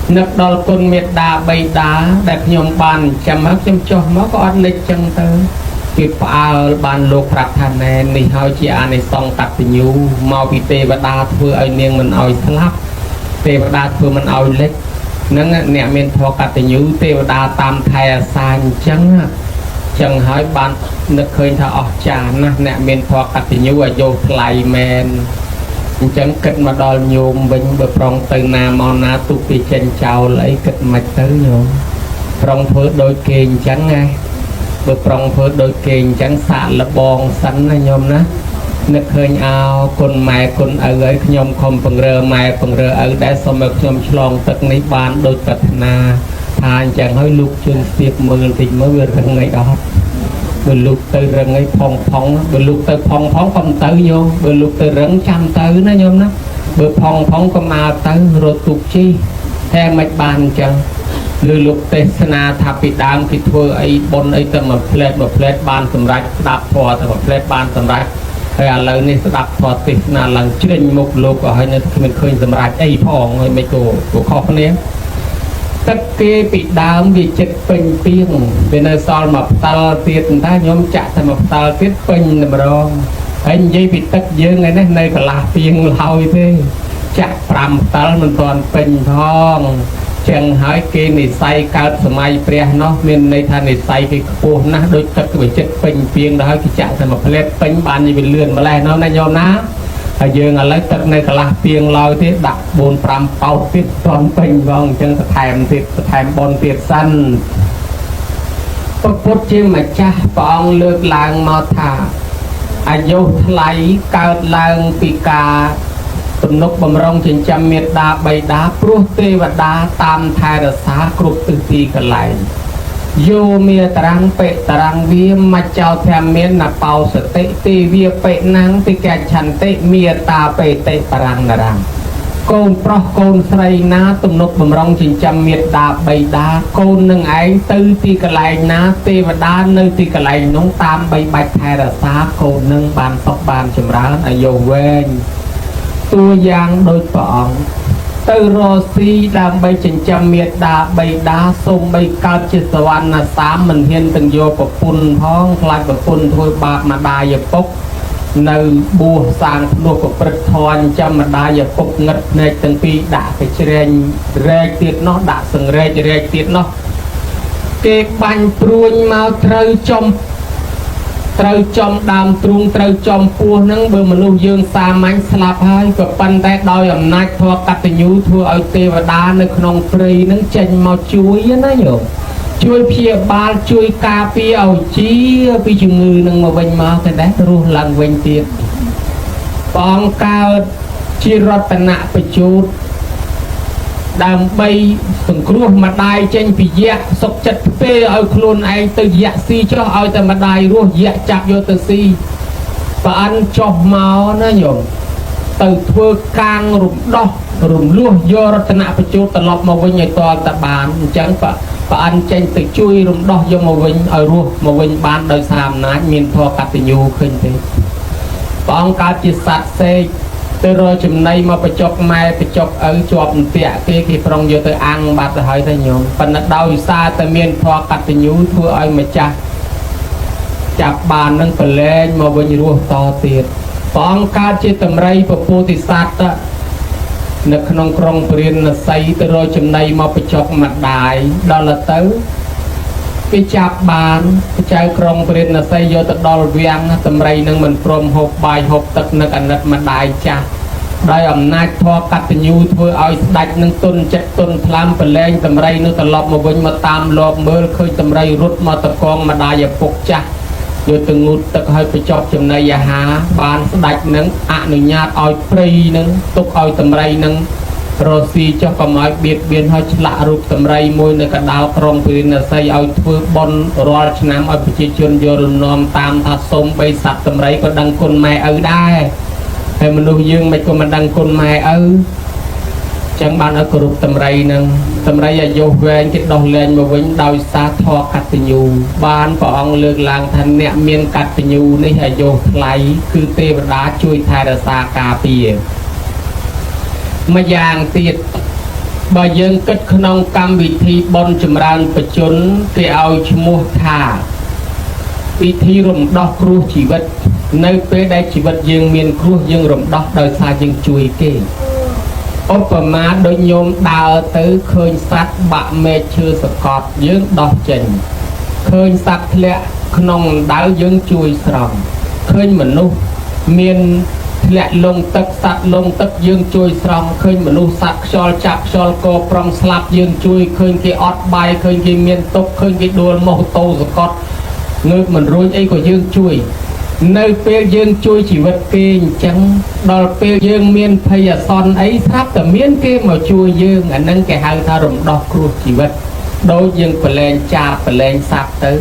nước đó con miệt đá bay đá đẹp nhóm bàn chăm hắc chăm cho nó có ăn lịch chân tới cái phải ban lục prap than này nì hơi chị anh này xong tắt tình yêu mau bị tê và đá thua ở niềng mình oi slap tê và đá thưa mình ao lết nâng nè miền thọ cả tình yêu tê và đá tam thai san chẳng chẳng hỏi bạn nước khơi thọ ở trà nè miền thọ cả tình yêu ở vô lại men chẳng kết mà đòi nhôm bình bờ prong từ nam mòn na tu pi chân chào lấy kết mạch tới nhôm prong phơi đôi kềnh chẳng ngay bờ prong phơi đôi kềnh chẳng xạ là bong sắn này nhôm náนึกเคยเอาคนแม่คนเอ๋ยขยมคมปังเรือแม่ปังเรือเอ๋ยได้สมัครขยมฉลองตึกในบ้านโดยปัฒนาทานจังให้ลูกจึงเสียบมือติดมือเรื่องไงดอกเบลูกเตยเรื่องไงพองพองเบลูกเตยพองพองคำเตยโยมเบลูกเตยเรื่องจำเตยนะโยมนะเบลพองพองก็มาเตยรถตุกชีแทงไม่บานจังหรือลูกเตสนาทับปิดดามปิดทัวไอ้บนไอ้เตยมาเพลทบานสำรักดับพอแต่มาเพลทบานสำรักไอ้อะไรนี่สดับพอติดนาหลังเชื่อมุกโลกให้เนี่ยมันเคยสำรักไอ้พองไอ้ไม่โกข้อคนนี้ตะเกียปิดดามวิจิตเป็นเปียงเป็นไอ้ซอลมาตาเตียนท่ายมจะทำมาตาเตียนเป็นนบรองไอ้ยี่ปิดตะเยอะไงเนี่ยในกะลาเปียงเราเท่จะปรำตามันตอนเป็นทองเชียงหายเกนิไซเกิดสมัยเปรียเนาะเมียนในทานนิไซไปปูนะโดยตะวิจิตเป็นเปียงแล้วกิจจะทำมาเพลทเป็นบานยี่เป็นเลื่อนมาแล้วเนาะนายโยมนะเยอะอะไรตึกในกะลาเปียงเราที่ดักบนปรำเป่าติดตอนเป็นวงจังแถมติดแถมบนติดสั้นพระพุทธเจ้ามาจ้าปองเลือกลางมาถาอายุไหลเกิดลางปีกาตุนกบำรองจินจำเมียดาใบดาปลุกเทวดาตามไทยรักษากรุบตึกตีกันไหลโยเมียตรังเปตรังเวียมาเจ้าแถมเมียนเป่าสติตีเวียเปนังตีแกฉันเตเมียตาเปเตตรังนรังโกนเพราะโกนไสนาตุนกบำรองจินจำเมียดาใบดาโกนหนึ่งไอตื้อตีกันไหลนาเทวดาเนื้อตีกันไหลน้องตามใบใบไทยรักษาโกนหนึ่งบานตกบานจำร้านอายุเวงตัวอย่างโดยปองตือโรซีดามใบจินจำเมียดาใบดาส้มใบกาจิตวันนะสามมันเห็นตึงโยปปุ่นท้องคลายปปุ่นถวยบาปมาดายปกในบัวสางลูกประทอนจำมาดายปกเงิดในตึงปีด่าไปเชรงแรกเตียดเนาะด่าสังแรกเตียดเนาะเก็บบันปรุยมาเตยจมเตยจอมดามตรุงเตยจอมปูนั่งเบอร์มนุษย์ยืนสามัญสลับให้กับปันแต่ดอยอำนาจทัวกัตยูทัวเอาเทวดาในขนมปรีนั่งเจนมาช่วยนะโยมช่วยเพียบาลช่วยกาเปียเอาจี้ไปจุงือนั่งมาเวงมาแต่ได้รู้หลังเวงเตียปองกาวจิรัตนะประจุดดามใบสังครูมาได้เจนปีแยะสกจัดเปย์เอาโคลนไอตัวแยะซีchoเอาแต่มาได้รู้แยะจับโยตัวซีปานจอบเมานะโยมตัวทั่วกลางรุมดอกรุมลุ่ยโยรัตนะประจุตลอดมาวิ่งในตอนตะบานจังปานเจนตัวช่วยรุมดอกโยมาวิ่งเอารู้มาวิ่งบ้านโดยสามนะมีนทอกัตยูขึ้นไปปองการจิตสัตเซเตอร์จำในมาไปจบไม้ไปจบจบเปียเกี่ยปรองโยเตออังบัดหายทะยมปนัดดาวซาแต่เมียนพอกัตยูทั่วไอมาจับบานนั่งเป็นเล่นมาวันรัวต่อเตียดปองการจิตตำไรปปูติสัตตะนักนองกรองเปลี่ยนใส่เตอร์จำในมาไปจบมาได้ดอลเตอร์ไปจับบานไปใจกรองเปลี่ยนใส่โยตดอลเวียงตำไรนั่งมันพรมหกใบหกตักนักอันนัดมาได้จ้าได้อำนาจพอกัตยูทั่วเอาดัดนั่งต้นเจ็ดต้นพลามเป็นแรงตำไรนึกตลอดมาวิ่งมาตามหลอกเมื่อเคยตำไรรุดมาตะกองมาได้อย่าปกจ้าโดยตึงงูตะให้ไปจอบจำในยาหาบานดัดนั่งอนุญาตเอาปรีนั่งตุกเอาตำไรนั่งโรซีเจ้าก็หมายเบียดเบียนให้ฉลารูปตำไรมวยในกระดาวกรองปืนใส่เอาทั่วบอลรอชนะเอาไปจิชนโยนนอมตามทัศสมไปสัตว์ตำไรก็ดังคนแม่ได้ให้มนุษย์ยืงไม่ก็มันดังคนแม่ chẳng ban ở group tầm rây à vô về cái đầu lên mà vẫn đau xa thọ cắt tình nhu ban bỏ ông lược làng thành nẹm miên cắt tình nhu này là vô lấy cứ tê và đá chui thay ra xa cà bìa mà giang tiệt bà dân kết khăn cam vị thi bon chùm ràng bà chốn cái ao mua thả vị thi rùm đọc rùa chỉ vật nơi bế đây chỉ vật dương miền rùa dương rùm đọc đời xa dương chui kê ốp bà má đôi nhôm đào tới khơi sát bạ mê chưa sạc cọt dương đọc chành khơi sát lẹ khăn đáo dương chui sòng khơi mình nụ miền lẹ lông tắc sát lông tắc dương chui sòng khơi mình nụ sát xol chạp xol cô prong slap dương chui khơi cái ọt bài khơi cái miền tốc khơi cái đuôi mô tô sạc cọt người mình rối ấy của dương chui nơi phê dương chui chỉ vật kê chẳng đòi phê dương miên thầy à son ấy sắp tờ miên kê mà chui dương ảnh nâng cái hai ta rộng đọc ruột chỉ vật đôi dương phải lên cha phải lên sạp tới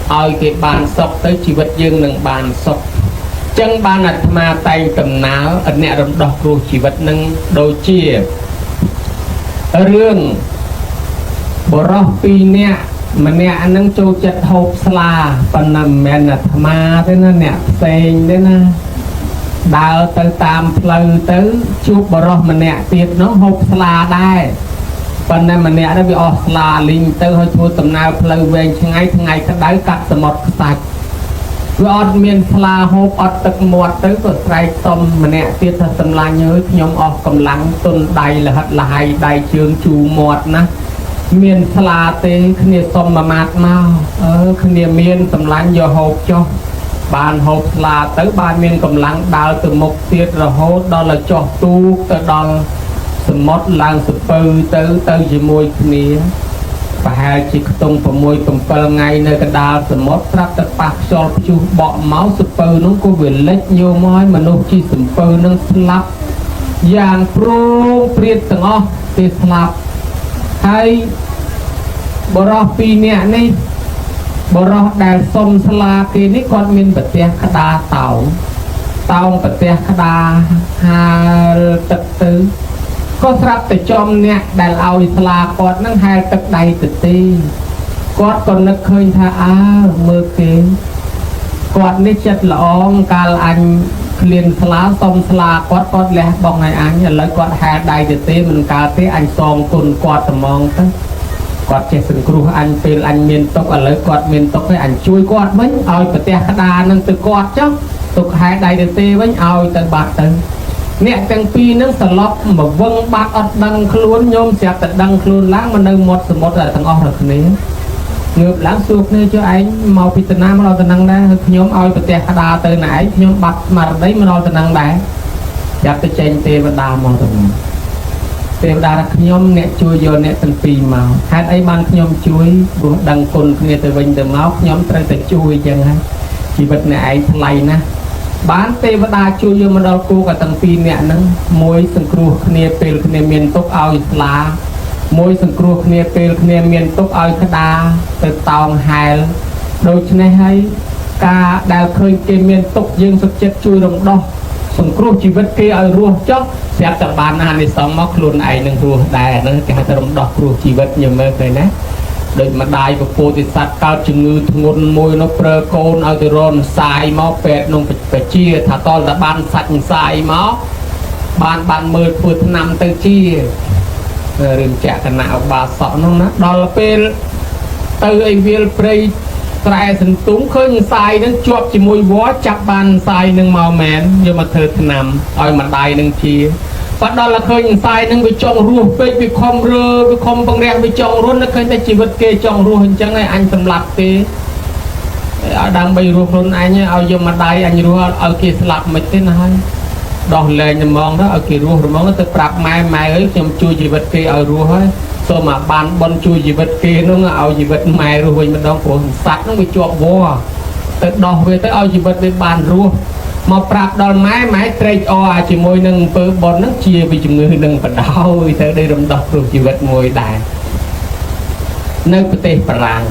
ôi cái bàn sọc tới chỉ vật dương nâng bàn sọc chẳng bàn ạch mà tay tầm náo ảnh nẹ rộng đọc ruột chỉ vật nâng đôi chia rương bộ rô pi nè mà nè anh nâng châu chất hộp sla phần nằm mẹ nè thma thế nó nè xên thế nó đào tới tam pleu tới chụp bờ rô mà nè tiệt nó hộp sla đây phần này mà nè nó bị ọt sla linh tới hơi thua tầm nào pleu về ngày cái đáy cắt tầm một sạch với ọt miền sla hộp ọt tật một tới có sài tôm mà nè tiệt thật tầm là nhớ nhóm ọt cầm lắng tuần đầy là hạt là hay đầy trường chù một nè miền sla tê khnia xôm mà mát mau khnia miền tầm lạnh do hộp cho bàn hộp sla tới ban miền cầm lắng đào từ một tiết rồi hốt đó là cho tu tới đó sầm mót lang sập tới chỉ môi khnia và hai chỉ tung vào môi tầm pel ngay nơi cái đào sầm mót trắc tới bạc cho chu bọ máu sập nó có về lệch nhiều mỏi mà nó chỉ sập nó slap giang pro priết tầng o tê slap hay bờ rô pi nè này bờ rô đài sông sla kia ní con miền bờ tè đa tàu bờ tè đa hà tật tứ có sắp từ trong nè đài ao sla con nâng hai tật đầy tật ti con còn nó khơi tha mưa kia con ní chất là ông cal anh liền sla sông sla con lẹ bong này anh nhờ lấy con hai đầy tật ti mình cà tí anh song cồn con tầm mong tới quạt che sừng cừu anh phê anh miền tộc ở lấy quạt miền tộc với anh chui quạt mấy ao bờ tè đa nâng từ quạt chứ tục hai đại được tê với ao từ bạc từ nè từng pi nâng sờ lóp mà vâng bạc ọt đằng luôn nhôm xẹt từ đằng luôn láng mà nâng một là thằng o được này ngược láng suốt nơi cho anh màu pi từ nam mà từ năng đây nhóm ao bờ tè đa từ nãy nhóm bạc mà đấy mà từ năng đấy chặt từ trên tê và đa màu từ tê đa nhóm nè chui vô nè từng pi màu hai ấy ban nhóm chui của đằng cồn kia từ vinh từ máu nhóm tới từ chui chẳng hay chỉ vật này thay nè bán tê đa chui vô mà đâu cô cả từng pi nè nâng môi sừng cừu kia pel kia miền tốc ao lá môi sừng cừu kia pel kia miền tốc ao đa từ tòng hài đôi chân này hay ca đào khơi kia miền tốc dương sụt chết chui đồng đo sừng cừu chỉ vật kia ở ruột chóc sẽ tập bàn anh đi sống móc luôn ai nâng ruột đài nó cái ta đồng đo ruột chỉ vật nhiều mơ cái nè đôi mà đài của cô thì sát cao chừng ngư ngôn môi nó prơ côn ao từ ron xài máu pẹt nông phải chia thà to là ban sạch xài máu ban mơ phượt năm tới chia rừng chả cái nào bà sợ nó đó là pel từ ai viên prey trai sừng túng khơi xài nó chuột chỉ môi vó chặt ban xài nâng màu mèn nhưng mà thơ nằm oi mà đài nâng chia và đó là khơi xài nâng bị trong ruột bị không rơ bị không bằng rèn bị trong ruột nó khơi ta chỉ vật kê trong ruột hình chẳng này anh tầm lạp kê đang bị ruột luôn anh nhá ao giờ mà đài anh ruột ở kia lạp mấy thế này đỏ lên nhầm mong đó ở kia ruột rồi mong nó tự prap mai ấy trong chui chỉ vật kê ở ruột ấy so mà ban bon chui chỉ vật kê nó ao chỉ vật mai rồi mình đang của sạch nó bị chuột vô tự đỏ về tới ao chỉ vật về bàn ruột mà prap đòn máy trade o chỉ môi nâng bơ bon nó chia vì chừng người nâng phải đau tới đây đồng đọc rồi chỉ vật môi đài nơi có thể parang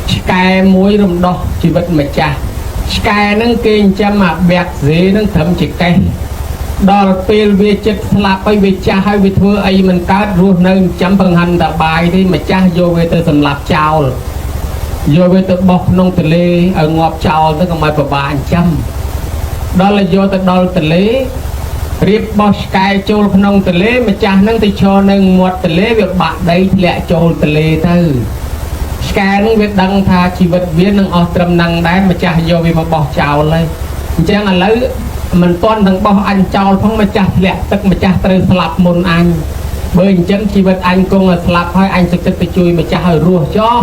sky môi đồng đọc chỉ vật mà cha sky nâng kênh cha mà bẹt dế nâng thấm chỉ cây ដល់ពេលវាចិត្តស្លាប់ហើយវាចាស់ហើយវាធ្វើអីមិនកើតរស់នៅចាំបង្ហាន់តបាយទេម្ចាស់យកវាទៅសម្លាប់ចោលយកវាទៅបោះក្នុងទន្លេឲ្យងាប់ចោលទៅកុំឲ្យប្របាអញ្ចឹងដល់យកទៅដល់ទន្លេរៀបបោះឆ្កែចូលក្នុងទន្លេម្ចាស់នឹងទៅឈរនៅមាត់ទន្លេវាបាក់ដីធ្លាក់ចូលទន្លេទៅឆ្កែនឹងវាដឹងថាជីវិតវានឹងអស់ត្រឹមហ្នឹងដែរម្ចាស់យកវាមកបោះចោលហើយអញ្ចឹងឥឡូវមិនទាន់ទាំងបោះអញចោលផងម្ចាស់ធ្លាក់ទឹកម្ចាស់ត្រូវស្លាប់មុនអញបើអញ្ចឹងជីវិតអញគង់តែស្លាប់ហើយអញទឹកទៅជួយម្ចាស់ឲ្យរស់ចោះ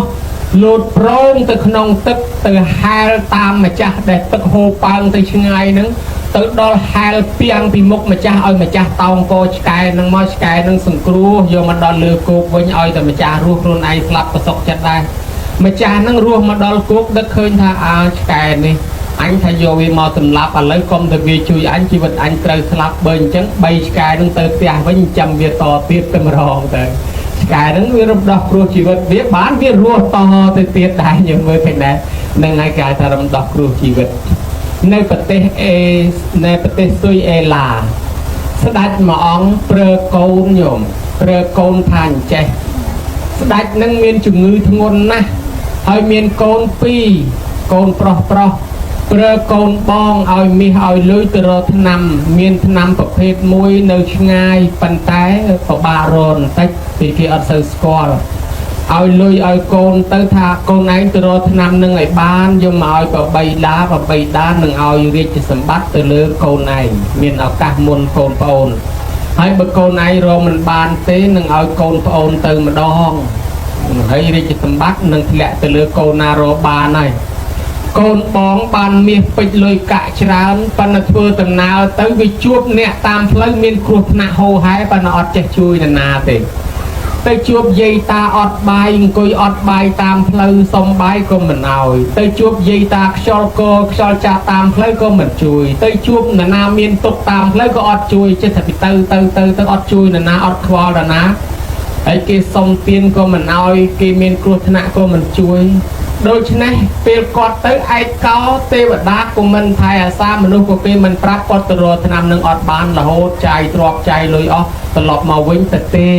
លូតប្រងទៅក្នុងទឹកទៅហែលតាមម្ចាស់ដែលទឹកហូរប៉ើងទៅឆ្ងាយហ្នឹងទៅដល់ហែលពីងពីមុខម្ចាស់ឲ្យម្ចាស់តោងកឆ្កែនឹងមកឆ្កែនឹងសង្គ្រោះយកមកដល់លើគោកវិញឲ្យតែម្ចាស់រស់ខ្លួនឯងស្លាប់ប្រសក់ចិត្តដែរម្ចាស់នឹងរស់មកដល់គោកដឹកឃើញថាអើឆ្កែនេះអញថាយកវាមកសម្លាប់ឥឡូវកុំទៅវាជួយអញជីវិតអញត្រូវស្លាប់បើអញ្ចឹង3ឆ្កែនឹងទៅផ្ទះវិញចាំវាតទៀតទៅម្ដងទៅឆ្កែនឹងវារំដោះគ្រោះជីវិតវាបានវារស់តទៅទៀតដែរយើងមើលឃើញដែរនឹងហើយគេថារំដោះគ្រោះជីវិតនៅប្រទេសស៊ុយអេឡាស្ដេចមួយអង្គប្រើកូនញោមប្រើកូនថាអញ្ចេះស្ដេចនឹងមានជំងឺធ្ងន់ណាស់ហើយមានកូន2កូនប្រុសប្រើកូនបងឲ្យមាសឲ្យលុយទៅរកថ្នាំមានថ្នាំប្រភេទមួយនៅឆ្ងាយប៉ុន្តែពិបាករកបន្តិចពីគេអត់សូវស្គាល់ឲ្យលុយឲ្យកូនទៅថាកូនឯងទៅរកថ្នាំនឹងឲ្យបានយកមកឲ្យប្របីដានឹងឲ្យរាជសម្បត្តិទៅលើកូនឯងមានឱកាសមុនកូនប្អូនហើយបើកូនឯងរកមិនបានទេនឹងឲ្យកូនប្អូនទៅម្ដងហើយរាជសម្បត្តិនឹងធ្លាក់ទៅលើកូនណារកបានហើយកូនបងបានមាសពេជ្រលុយកាក់ច្រើនប៉ុន្តែធ្វើដំណើរទៅវាជួបអ្នកតាមផ្លូវមានគ្រោះថ្នាក់ហូរហែប៉ុន្តែអត់ចេះជួយនរណាទេទៅជួបយាយតាអត់បាយអង្គុយអត់បាយតាមផ្លូវសុំបាយក៏មិនឲ្យទៅជួបយាយតាខ្យល់កខ្យល់ចាស់តាមផ្លូវក៏មិនជួយទៅជួបនរណាមានទុកតាមផ្លូវក៏អត់ជួយចិត្តតែទៅអត់ជួយនរណាអត់ខ្វល់នរណាហើយគេសុំទានក៏មិនឲ្យគេមានគ្រោះថ្នាក់ក៏មិនជួយដូច្នេះពេលគាត់ទៅឯកោទេវតាក៏មិនថែអាសាមនុស្សក៏គេមិនប្រាប់គាត់ទៅរកឆ្នាំនឹងអត់បានរហូតចាយទ្របចាយលុយអស់ត្រឡប់មកវិញទៅទេ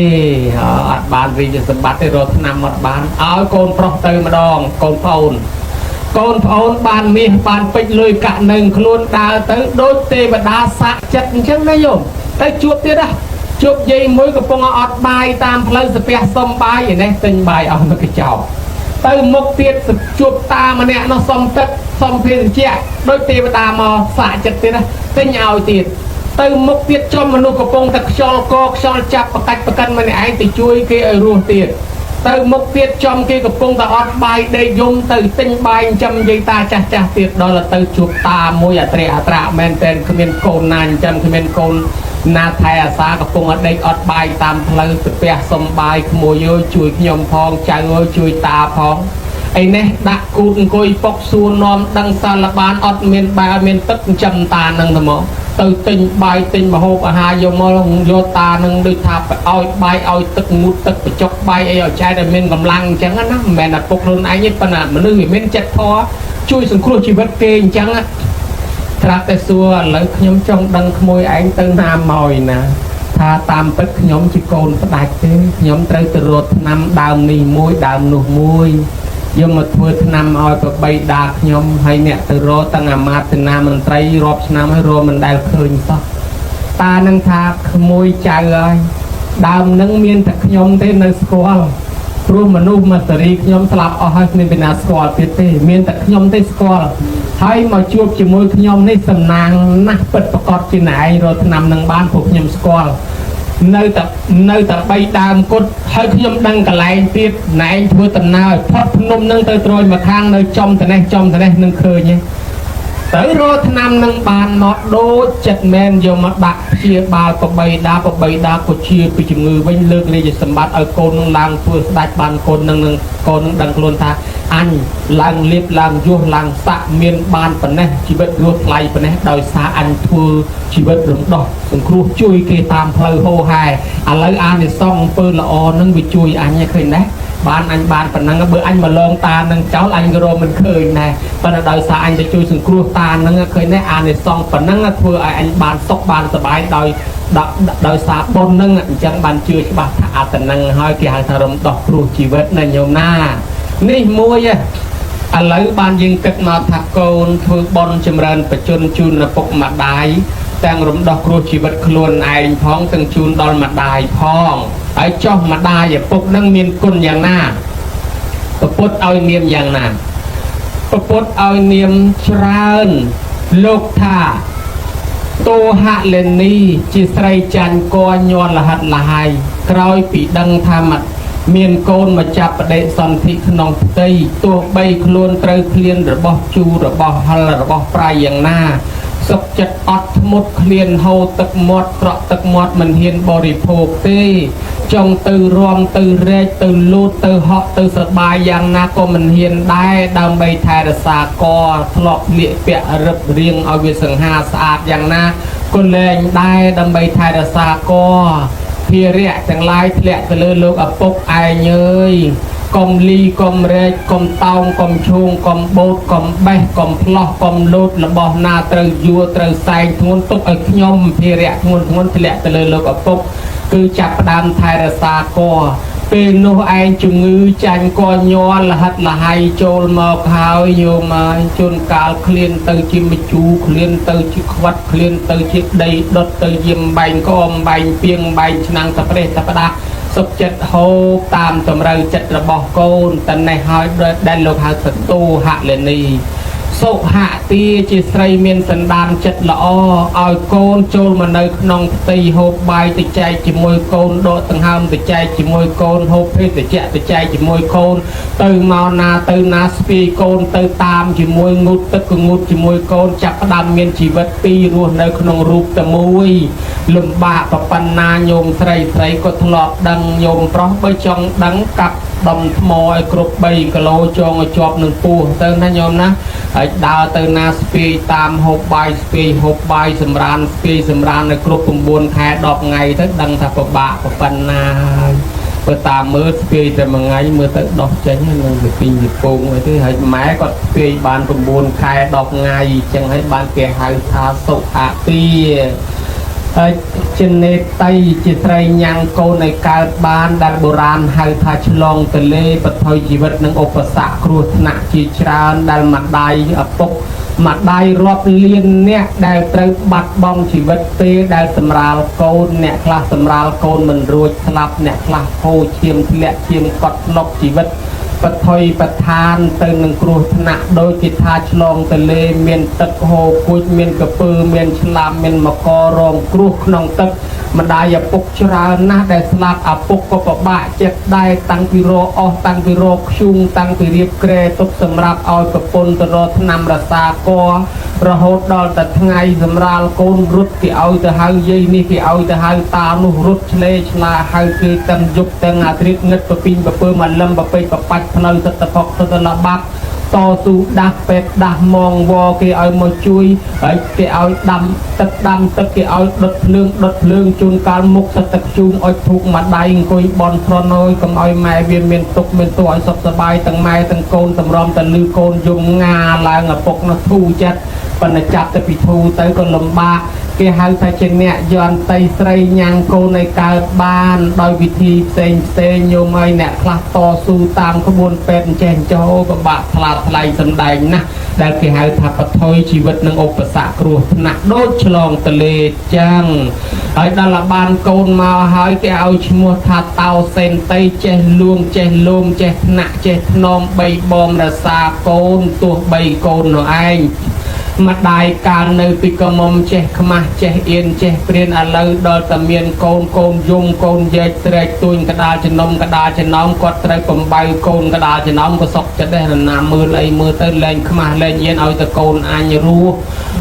អត់បានរាជសម្បត្តិទេរកឆ្នាំអត់បានឲ្យកូនប្រុសទៅម្ដងកូនប្អូនបានមាសបានពេជ្រលុយកាក់នឹងខ្លួនដើរទៅដូចទេវតាសាក់ចិត្តអញ្ចឹងណាយោមទៅជួបទៀតណាជួបយាយមួយកំពុងអត់បាយតាមផ្លូវស្ពះសុំបាយឯនេះទិញបាយអស់មកកញ្ចោទៅមុខទៀតជួបតាម្នាក់នោះសុំទឹកសុំភេសជ្ជៈដូចទេវតាមកសាក់ចិត្តទៀតណាទិញឲ្យទៀតទៅមុខទៀតចំមនុស្សកំពុងតែខ្យល់កខ្យល់ចាប់បកាច់បកិនម្នាក់ឯងទៅជួយគេឲ្យរស់ទៀតទៅមុខទៀតចំគេកំពុងតែអត់បាយដេកយំទៅទិញបាយចាំយាយតាចាស់ទៀតដល់ទៅជួបតាមួយអត្រាមែនតែនគ្មានកូនណាចាំគ្មានកូនណាថែអាសាកំពុងអត់ដេកអត់បាយតាមផ្លូវស្ពះសុំបាយក្មួយយោជួយខ្ញុំផងចៅអើយជួយតាផងអីនេះដាក់គូតអង្គុយពុកសួរនាំដឹងសារបានអត់មានបាយអត់មានទឹកចាំតានឹងទៅមកទៅទិញបាយទិញម្ហូបអាហារយកមកយកតានឹងដូចថាឲ្យបាយឲ្យទឹកងូតទឹកបញ្ចុកបាយអីឲ្យចែកឲ្យមានកម្លាំងអញ្ចឹងណាមិនមែនតែពុកខ្លួនឯងទេប៉ុន្តែមនុស្សវាមានចិត្តធម៌ជួយសង្គ្រោះជីវិតគេអញ្ចឹងត្រាប់តែសួរឥឡូវខ្ញុំចង់ដឹងក្មួយឯងទៅណាមកណាថាតាមពិតខ្ញុំជាកូនស្ដេចទេខ្ញុំត្រូវទៅរត់ឆ្នាំដើមនេះមួយដើមនោះមួយយកមកធ្វើឆ្នាំឲ្យប្របីដាខ្ញុំហើយអ្នកទៅរកទាំងអាមាត្យនាមន្ត្រីរាប់ឆ្នាំហើយរកមិនដែលឃើញសោះតានឹងថាក្មួយចៅហើយដើមនឹងមានតែខ្ញុំទេនៅស្គាល់ព្រោះមនុស្សមកសេរីខ្ញុំស្លាប់អស់ហើយគ្មានពីណាស្គាល់ទៀតទេមានតែខ្ញុំទេស្គាល់ហើយមកជួបជាមួយខ្ញុំនេះសំណាងណាស់ពិតប្រកបជាណែឯងរកឆ្នាំនឹងបានពួកខ្ញុំស្គាល់នៅតែ3ដើមគត់ហើយខ្ញុំដឹងកន្លែងទៀតណែឯងធ្វើដំណើរផុតភ្នំនឹងទៅត្រួយមកខាងនៅចំត្នេះនឹងឃើញទេទៅរកឆ្នាំនឹងបានមកដូចចិត្តមែនយកមកដាក់ព្យាបាលប្របីដាក៏ជាពីជំងឺវិញលើករាជសម្បត្តិឲ្យកូននឹងឡើងធ្វើស្ដេចបានកូននឹងដឹងខ្លួនថាអញឡើងលៀបឡើងយោះឡើងសាក់មានបានប៉ុណ្ណេះជីវិតរស់ថ្លៃប៉ុណ្ណេះដោយសារអញធ្វើជីវិតរំដោះសង្គ្រោះជួយគេតាមផ្លូវហូរហែឥឡូវអានិសង្សអំពើល្អនឹងវាជួយអញឃើញដែរ bán anh bán phần năng bữa anh mà lon ta năng cháu anh cái rồi mình khơi này và là đời xa anhจะជួយសង្គ្រោះតានឹងឃើញនេះអានិសងប៉ុណ្ណឹងធ្វើឲ្យអញបានសុខបានសប្បាយដោយសារបុណ្យនឹងអញ្ចឹងបានជឿច្បាស់ថាអត្តនឹងហើយគេហៅថារំដោះគ្រោះជីវិតណាញោមណានេះមួយឥឡូវបានយើងគិតមកថាកូនធ្វើបុណ្យចម្រើនបច្ចុប្បន្នជូនឪពុកម្ដាយទាំងរំដោះគ្រោះជីវិតខ្លួនឯងផងទាំងជូនដល់ម្ដាយផងហើយចុះម្ដាយឪពុកនឹងមានគុណយ៉ាងណាពុទ្ធឲ្យនាមយ៉ាងណាពុទ្ធឲ្យនាមច្រើនលោកថាតោហៈលេនីជាស្រីចាញ់កញ័រលហិតលហើយក្រោយពីដឹងថាមានកូនមកចាប់បដិសន្ធិក្នុងផ្ទៃទោះបីខ្លួនត្រូវឃ្លានរបស់ជូររបស់ហិលរបស់ប្រៃយ៉ាងណាសុខចិត្តអត់ធ្មត់ឃ្លានហូរទឹកមាត់ត្រក់ទឹកមាត់មិនហ៊ានបរិភោគទេចង់ទៅរំទៅរែកទៅលូតទៅហក់ទៅសបាយយ៉ាងណាក៏មិនហ៊ានដែរដើម្បីថែរក្សាកធ្លាប់លៀកពាក់រឹបរៀងឲ្យវាសង្ហាស្អាតយ៉ាងណាក៏លែងដែរដើម្បីថែរក្សាកភារៈទាំងឡាយធ្លាក់ទៅលើលោកឪពុកឯងអើយកុំលីកុំរែកកុំតោងកុំឈូងកុំបូតកុំបេះកុំផ្លោះកុំលូតរបស់ណាត្រូវយួរត្រូវសែងធ្ងន់ទុកឲ្យខ្ញុំភារៈធ្ងន់ធ្លាក់ទៅលើលោកឪពុកគឺចាប់ផ្ដើមថែរក្សាកពេលនោះឯងជំងឺចាញ់កញ័រលហិតលហើយចូលមកហើយយោមកជួនកាលឃ្លានទៅជាមជូរឃ្លានទៅជាខ្វាត់ឃ្លានទៅជាដីដុតទៅយាមបែងកអំបែងពីងបែងឆ្នាំងតប្រេះតផ្ដាស់សុខចិត្តហូបតាមតម្រូវចិត្តរបស់កូនតែនេះហើយដែលលោកហៅថាតោហៈលេនីសុហទាជាស្រីមានសន្តានចិត្តល្អឲ្យកូនចូលមកនៅក្នុងផ្ទៃហូបបាយទៅចែកជាមួយកូនដកដង្ហើមទៅចែកជាមួយកូនហូបភេសជ្ជៈទៅចែកជាមួយកូនទៅមកណាទៅណាស្ពាយកូនទៅតាមជាមួយងូតទឹកក៏ងូតជាមួយកូនចាប់ផ្ដើមមានជីវិតពីររស់នៅក្នុងរូបតែមួយលំបាកប៉ុណ្ណាញោមស្រីក៏ធ្លាប់ដឹងញោមប្រុសបើចង់ដឹងកាប់ដុំថ្មឲ្យគ្រប់3គីឡូចងឲ្យជាប់នឹងពោះទៅណាញោមណាហើយដើរទៅណាស្ពាយតាមហូបបាយស្ពាយហូបបាយសម្រានស្ពាយសម្រាននៅគ្រប់9ខែ10ថ្ងៃទៅដឹងថាពិបាកប៉ុណ្ណាបើតាមមើលស្ពាយតែមួយថ្ងៃមើលទៅដោះចេញនឹងទៅពីពីពងអីទេហើយម៉ែគាត់ស្ពាយបាន9ខែ10ថ្ងៃអញ្ចឹងហើយបានគេហៅថាសុខទាហើយចិនេតៃជាស្រីញ៉ាំងកូនឲ្យកើតបានដែលបុរាណហៅថាឆ្លងទលេបថុយជីវិតនឹងឧបសគ្គគ្រោះថ្នាក់ជាច្រើនដែលម្ដាយឪពុកម្ដាយរាប់លានអ្នកដែលត្រូវបាត់បង់ជីវិតពេលដែលសម្រាលកូនអ្នកខ្លះសម្រាលកូនមិនរួចស្លាប់អ្នកខ្លះហូរឈាមធ្លាក់ឈាមកត់ស្លុកជីវិតបថុយបឋានទៅនឹងគ្រោះថ្នាក់ដោយគេថាឆ្លងទលេមានទឹកហូរគួចមានកពើមានឆ្លាមមានមកករងគ្រោះក្នុងទឹកម្ដាយឪពុកច្រើនណាស់ដែលស្លាប់ឪពុកក៏ពិបាកចិត្តដែរតាំងពីរកអស់តាំងពីរកខ្ជុងតាំងពីរៀបក្រែទុកសម្រាប់ឲ្យប្រពន្ធទៅរកថ្នាំរសាករហូតដល់តែថ្ងៃសម្រាលកូនរត់គេឲ្យទៅហៅយាយនេះគេឲ្យទៅហៅតានោះរត់ឆ្លេឆ្លាហៅគេទាំងយប់ទាំងអាត្រិតងឹតប្រពីងប្រពើមកលឹមប្រពេចប្របាច់ផ្លូវទឹកតផុកទៅលបាត់តស៊ូដាស់ពេទ្យដាស់មងវគេឲ្យមកជួយហើយគេឲ្យដាំទឹកគេឲ្យដុតភ្លើងជួនកាលមុខទឹកជូងអុចធូបមួយដៃអង្គុយបន់ស្រណោយកុំឲ្យម៉ែវាមានទុកមានទោសឲ្យសុខសប្បាយទាំងម៉ែទាំងកូនតម្រាំតែលឺកូនយំងាឡើងឪពុកនោះធូរចិត្តប៉ុន្តែចាប់ទៅពីធូរទៅក៏លំបាកគេហៅថាជាអ្នកយន្តតីស្រីញ៉ាំងកូនឲ្យកើតបានដោយវិធីផ្សេងញោមឲ្យអ្នកខ្លះតស៊ូតាមក្បួនពេទ្យចេះចោពិបាកថ្លៃសម្ដែងណាស់ដែលគេហៅថាបថុយជីវិតនឹងឧបសគ្គគ្រោះថ្នាក់ដូចឆ្លងទលេចឹងហើយដល់បានកូនមកហើយគេឲ្យឈ្មោះថាតោសេនតីចេះលួងចេះលោមចេះថ្នាក់ចេះធ្នមបីបំរសាកូនទោះបីកូននោះឯងម្ដាយកាលនៅពីកមុំចេះខ្មាស់ចេះអៀនចេះព្រានឥឡូវដល់តែមានកូនយំកូនយែកត្រែកទួញកដាលចំណុំគាត់ត្រូវបំបៅកូនកដាលចំណុំក៏សុកចិត្តដែរណាមើលអីមើលទៅលែងខ្មាស់លែងអៀនឲ្យតែកូនអញរស់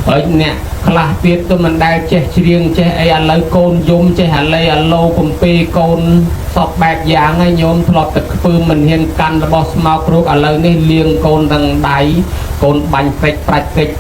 ហើយអ្នកខ្លះទៀតទៅមិនដែលចេះច្រៀងចេះអីឥឡូវកូនយំចេះអាឡេអាឡូបំពេកូន សពបែបយ៉ាងហើយញោមធ្លាប់តែធ្វើមិនហ៊ានកាន់របស់ស្មោករូបឥឡូវនេះលៀងកូនទាំងដៃកូនបាញ់ព្រិចប្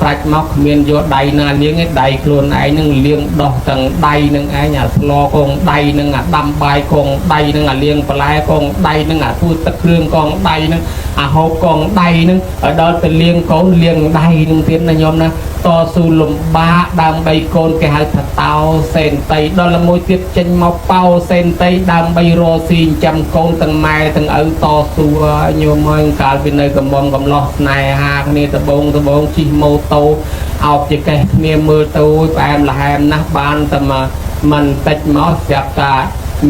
រាច់មកគ្មានយកដៃណាលៀងឯដៃខ្លួនឯងនឹងលៀងដោះទាំងដៃនឹងឯងអាស្លកងដៃនឹងអាដាំបាយកងដៃនឹងអាលៀងបន្លែកងដៃនឹងអាធ្វើទឹកគ្រឿងកងដៃនឹងអាហូបកងដៃនឹងឲ្យដល់ទៅលៀងកូនលៀងដៃនឹងទៀតណាញោមណាតស៊ូលំបាកដើម្បីកូនគេហៅថាតោសេនតៃដល់ល្មួយទៀតចេញមកប៉ោសេនតៃដើម្បីរស់ស៊ីចាំកូនទាំងម៉ែទាំងឪតស៊ូញោមហើយកាលពីនៅកំឡោះស្នេហាគ្នាដបងជិះម៉ូតូអោបជាកេះគ្នាមើលទៅផ្អែមល្ហែមណាស់បានតែមិនតិចមកស្រាប់តា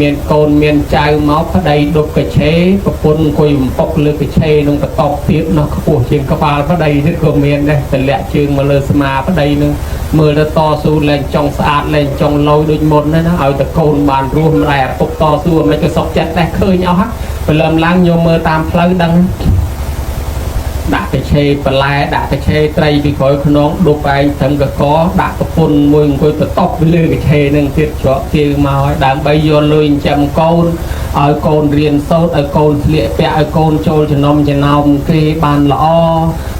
មានកូនមានចៅមកប្តីដុបកឆេប្រពន្ធអង្គុយបំពុកលើកឆេនឹងកតបទៀតនោះខ្ពស់ជាងក្បាលប្តីទៀតក៏មានដែរតម្លាក់ជើងមកលើស្មាប្តីនឹងមើលទៅតស៊ូលែងចង់ស្អាតលែងចង់លយដូចមុនណាឲ្យតែកូនបានរស់ម្ដាយឪពុកតស៊ូមិនក៏សុខចិត្តដែរឃើញអស់ព្រលឹមឡើងញោមមើលតាមផ្លូវដឹងដាក់កឆេបន្លែដាក់កឆេត្រីពីក្រោយខ្នងដុបឯងត្រឹមកកដាក់ប្រពន្ធមួយអង្គុយទៅតបពីលើកឆេនឹងទៀតច្រកជើងមកឲ្យដើម្បីយកលុយចិញ្ចឹមកូនឲ្យកូនរៀនសូត្រឲ្យកូនស្លៀកពាក់ឲ្យកូនចូលចំណោមគេបានល្អ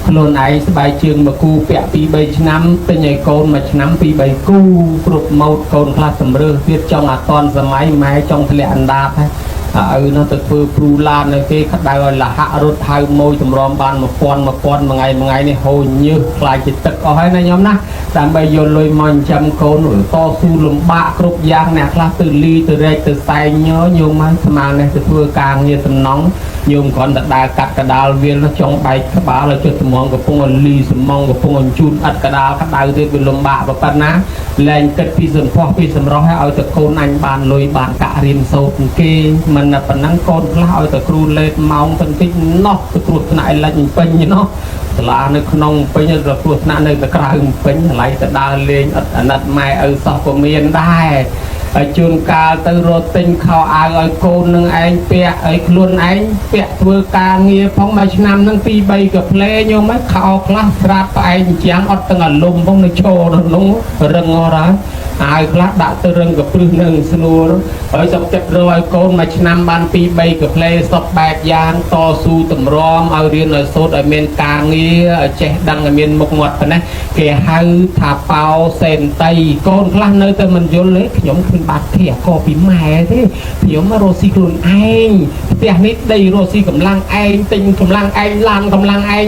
ខ្លួនឯងស្បែកជើងមកគូពាក់2 3ឆ្នាំទិញឲ្យកូន1ឆ្នាំ2 3គូគ្រប់ម៉ូតកូនខ្លះសម្រើសទៀតចង់អាតនសម័យម៉ែចង់ធ្លាក់អណ្ដាតហើយឲ្យនោះទៅធ្វើព្រូឡាននៅគេក្តៅឲ្យលហៈរត់ហៅម៉ួយតម្រាំបាន1000មួយថ្ងៃនេះហូរញើសខ្លាចជាទឹកអស់ហើយណាញោមណាដើម្បីយកលុយមកចិញ្ចឹមកូនតស៊ូលំបាកគ្រប់យ៉ាងអ្នកខ្លះទៅលីទៅរែកទៅសែងញោមមកស្មាននេះទៅធ្វើការងារសំណង់ញោមគ្រាន់តែដើរកាត់កដាលវាលចង់បែកក្បាលឲ្យចុះត្មងកំពុងលីសំងកំពុងជូនអត់កដាលក្តៅទៀតវាលំបាកប៉ុណ្ណាលែងគិតពីសម្ផស្សពីសម្រស់ឲ្យទៅកូនអញបានលុយបានកាក់រៀនសូត្រគេមិនប៉ុណ្ណឹងកូនខ្លះឲ្យតែគ្រូលេខម៉ោងបន្តិចណោះទៅគ្រោះថ្នាក់ឲ្យលិចពេញណោះសាលានៅក្នុងពេញទៅគ្រោះថ្នាក់នៅតែក្រៅពេញកន្លែងទៅដើរលេងអត់អាណិតម៉ែឪសោះក៏មានដែរហើយជួនកាលទៅរត់ទិញខោអាវឲ្យកូននឹងឯងពាក់ឲ្យខ្លួនឯងពាក់ធ្វើការងារផងមួយឆ្នាំនឹង2 3កាផ្លេញោមហ្នឹងខោខ្លះស្រាប់ផ្អែកជាងអត់ទាំងអាលុំផងនៅឈរនៅក្នុងរឹងអរហើយអាវខ្លះដាក់ទៅរឹងកព្រឹសនឹងស្នួលហើយសុខចិត្តរកឲ្យកូនមួយឆ្នាំបាន2 3កាផ្លេសពបែបយ៉ាងតស៊ូតម្រាំឲ្យរៀនឲ្យសូត្រឲ្យមានការងារឲ្យចេះដឹងឲ្យមានមុខមាត់ប៉ុណ្ណេះគេហៅថាប៉ោសេនតៃកូនខ្លះនៅតែមិនយល់ទេខ្ញុំឃើញបាត់ធាក៏ពីម៉ែទេខ្ញុំមករស់ស៊ីខ្លួនឯងផ្ទះនេះដីរស់ស៊ីកម្លាំងឯងទិញកម្លាំងឯងឡានកម្លាំងឯង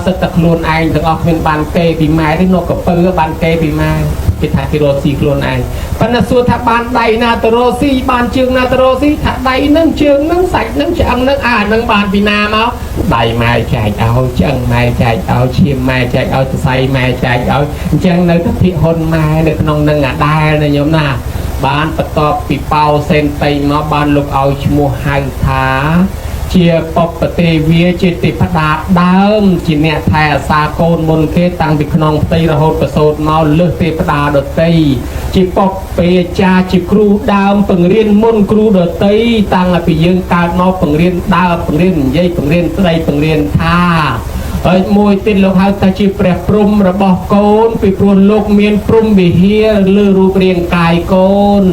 សិតតែខ្លួនឯងទាំងអស់គ្មានបានគេពីម៉ែទេនោះក៏ពើបានគេពីម៉ែគេថាគេរស់ស៊ីខ្លួនឯងប៉ុន្តែសួរថាបានដៃណាទៅរស់ស៊ីបានជើងណាទៅរស់ស៊ីថាដៃនឹងជើងនឹងសាច់នឹងឆ្អឹងនឹងនឹងបានពីណាមកដៃម៉ែចែកឲ្យឆ្អឹងម៉ែចែកឲ្យឈាមម៉ែចែកឲ្យសរសៃម៉ែចែកឲ្យអញ្ចឹងនៅតែភិហ៊ុនម៉ែនៅក្នុងនឹងអាដែលណាញោមណាបានបន្ទាប់ពីប៉ោសេនតៃមកបានលោកឲ្យឈ្មោះហៅថាជាបពទេវាជាទេវតាដើមជាអ្នកថែអាសាកូនមុនគេតាំងពីក្នុងផ្ទៃរហូតប្រសូតមកលើសទេវតាដតីជាបពេចាជាគ្រូដើមបង្រៀនមុនគ្រូដតីតាំងពីយើងកើតមកបង្រៀនដើមបង្រៀននិយាយបង្រៀនស្ដីបង្រៀនថាហើយមួយទៀតលោកហៅថាជាព្រះព្រំរបស់កូនពីព្រោះលោកមានព្រំវិហារលើរូបរាងកាយកូន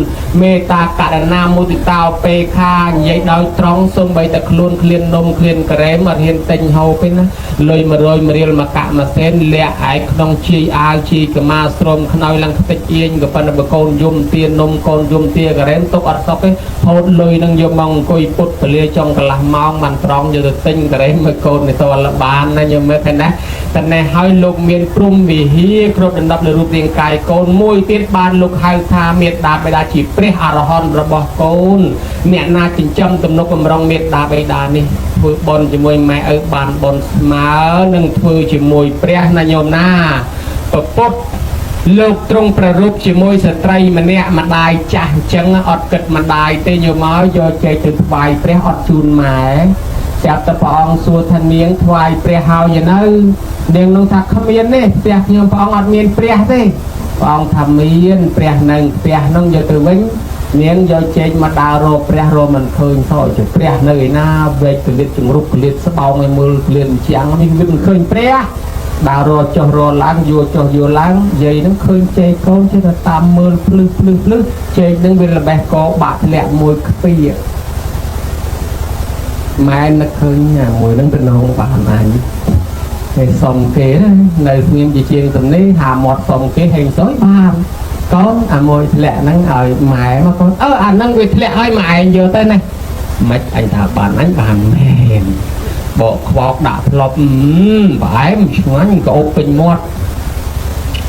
មេត្តាករុណាមុទិតាពេខានិយាយដោយត្រង់សូម្បីតែខ្លួនឃ្លាននំឃ្លានក្រែមអត់ហ៊ានទិញហូបទេណាលុយ100រៀលមកកាក់មួយសេនលាក់ឯក្នុងជាយអាវជាយកម៉ាស្រមខ្នើយឡើងខ្ទេចអៀងក៏ប៉ុន្តែបើកូនយំទានំកូនយំទាក្រែមទុកអត់សុខទេហូតលុយនឹងយកមកអង្គុយពុតពលាចុងកន្លះម៉ោងបានត្រង់យកទៅទិញក្រែមឲ្យកូនទៅលបានណាមើលឃើញណាតែណែឲ្យលោកមានព្រំវិហារគ្រប់ដណ្ដប់លើរូបរាងកាយកូនមួយទៀតបានលោកហៅថាមេត្តាបិតាជាព្រះអរហន្តរបស់កូនអ្នកណាចិញ្ចឹមទំនុកបំរុងមេត្តាបិតានេះធ្វើបុណ្យជាមួយម៉ែឪបានបុណ្យស្មើនឹងធ្វើជាមួយព្រះណាញោមណាពពុទ្ធលោកទ្រង់ប្ររពជាមួយស្ត្រីម្នាក់ម្ដាយចាស់អញ្ចឹងអត់គិតម្ដាយទេញោមមកយកចេកទៅថ្វាយព្រះអត់ជូនម៉ែចាប់តែព្រះអង្គសួរថានាងថ្វាយព្រះហើយនៅនាងនោះថាគ្មានទេផ្ទះខ្ញុំព្រះអង្គអត់មានព្រះទេព្រះអង្គថាមានព្រះនឹងផ្ទះនោះយកទៅវិញនាងយកចេកមកដើររកព្រះរកមិនឃើញសោះជាព្រះនៅឯណាវែកកលិតជំរុកកលិតស្បោងឲ្យមើលកលិតជាងនេះវាមិនឃើញព្រះដើររកចុះរកឡើងយកចុះយកឡើងយាយនឹងឃើញចេកកូនចេះតែតាមមើលភ្លឺចេកនឹងវាល្បេះកបាក់ធ្លាក់មួយខ្ពៀ ម៉ែនឹកឃើញមួយនឹងទៅនងបានអញហើយសុំគេនៅស្ងៀមជាជាងទំនេះហាមាត់សុំគេហេងសុយបានកូនអាមួយធ្លាក់ហ្នឹងឲ្យម៉ែមកកូនអាហ្នឹងវាធ្លាក់ឲ្យម៉ែឯងយកទៅណាមិនអញថាបានអញបានមែនបកខ្វោកដាក់ផ្លប់ប្រហែលឆ្ងាញ់ក៏អុកពេញមាត់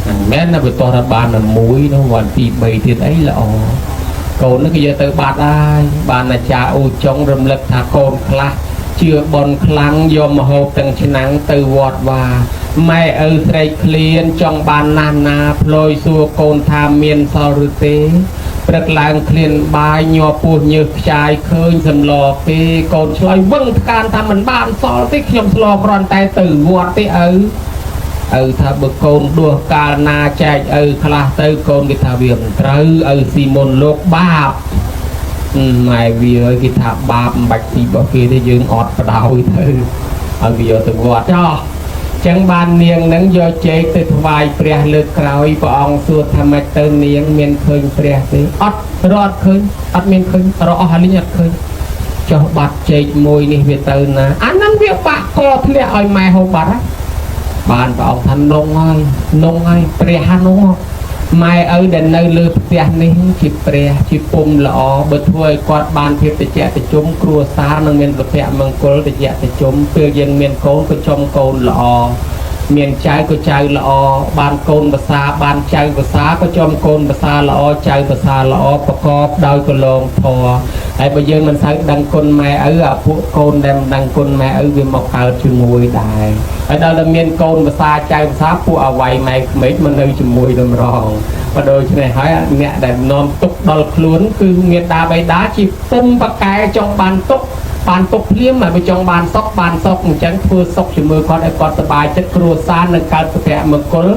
អញមែនណាវាតោះថាបានតែមួយនោះវ៉ាន់ទី3ទៀតអីល្អកូននេះគេយកទៅបាត់ហើយបានអាចារ្យអូចុងរំលឹកថាកូនខ្លះជឿបនខ្លាំងយកមកហូបទាំងឆ្នាំងទៅវត្តវាម៉ែឪស្រែកឃ្លានចង់បានណាស់ណាផ្លយសួរកូនថាមានសល់ឬទេព្រឹកឡើងឃ្លានបាយញ័រពោះញើសខ្ចាយឃើញសម្លទេកូនឆ្លើយវឹងថ្កានថាមិនបានសល់ទេខ្ញុំស្លគ្រាន់តែទៅវត្តទេឪថាបើកូនដួសកាលណាចែកឪខ្លះទៅកូនគេថាវាមិនត្រូវឪស៊ីមុនលោកបាបម៉ែវាគេថាបាបមិនបាច់ទីរបស់គេទេយើងអត់បដ ாய் ទៅឲ្យវាយកទៅវត្តចោះចឹងបាននាងនឹងយកចេកទៅថ្វាយព្រះលើកក្រោយព្រះអង្គសួរថាម៉េចទៅនាងមានឃើញព្រះទេអត់រត់ឃើញអត់មានឃើញរកអស់ហើយអត់ឃើញចុះបាត់ចេកមួយនេះវាទៅណាអាហ្នឹងវាបាក់កធ្លាក់ឲ្យម៉ែហូបបាត់ហ៎បានព្រះអង្គថានងហើយព្រះនោះម៉ែឪដែលនៅលើផ្ទះនេះជាព្រះជាពុំល្អបើធ្វើឲ្យគាត់បានភាពតិចតិចុំគ្រួសារនឹងមានសុភមង្គលតិចតិចុំពេលយើងមានកូនក៏ចំកូនល្អមានចៅក៏ចៅល្អបានកូនភាសាបានចៅភាសាក៏ចំកូនភាសាល្អចៅភាសាល្អប្រកបដោយកលងធម៌ហើយបើយើងមិនសូវដឹងគុណម៉ែឪអាពួកកូនដែលមិនដឹងគុណម៉ែឪវាមកកើតជាមួយដែរហើយដល់តែមានកូនភាសាចៅភាសាពួកអវ័យម៉ែក្មេកមកនៅជាមួយនឹងរងបើដូច្នេះហើយអ្នកដែលនាំទុកដល់ខ្លួនគឺមានតាបៃតាជាពុំបកែចង់បានទុកភ្លាមហើយបើចង់បានសុខអញ្ចឹងធ្វើសុខជាមួយគាត់ឲ្យគាត់សប្បាយចិត្តគ្រួសារនឹងកើតសុភមង្គល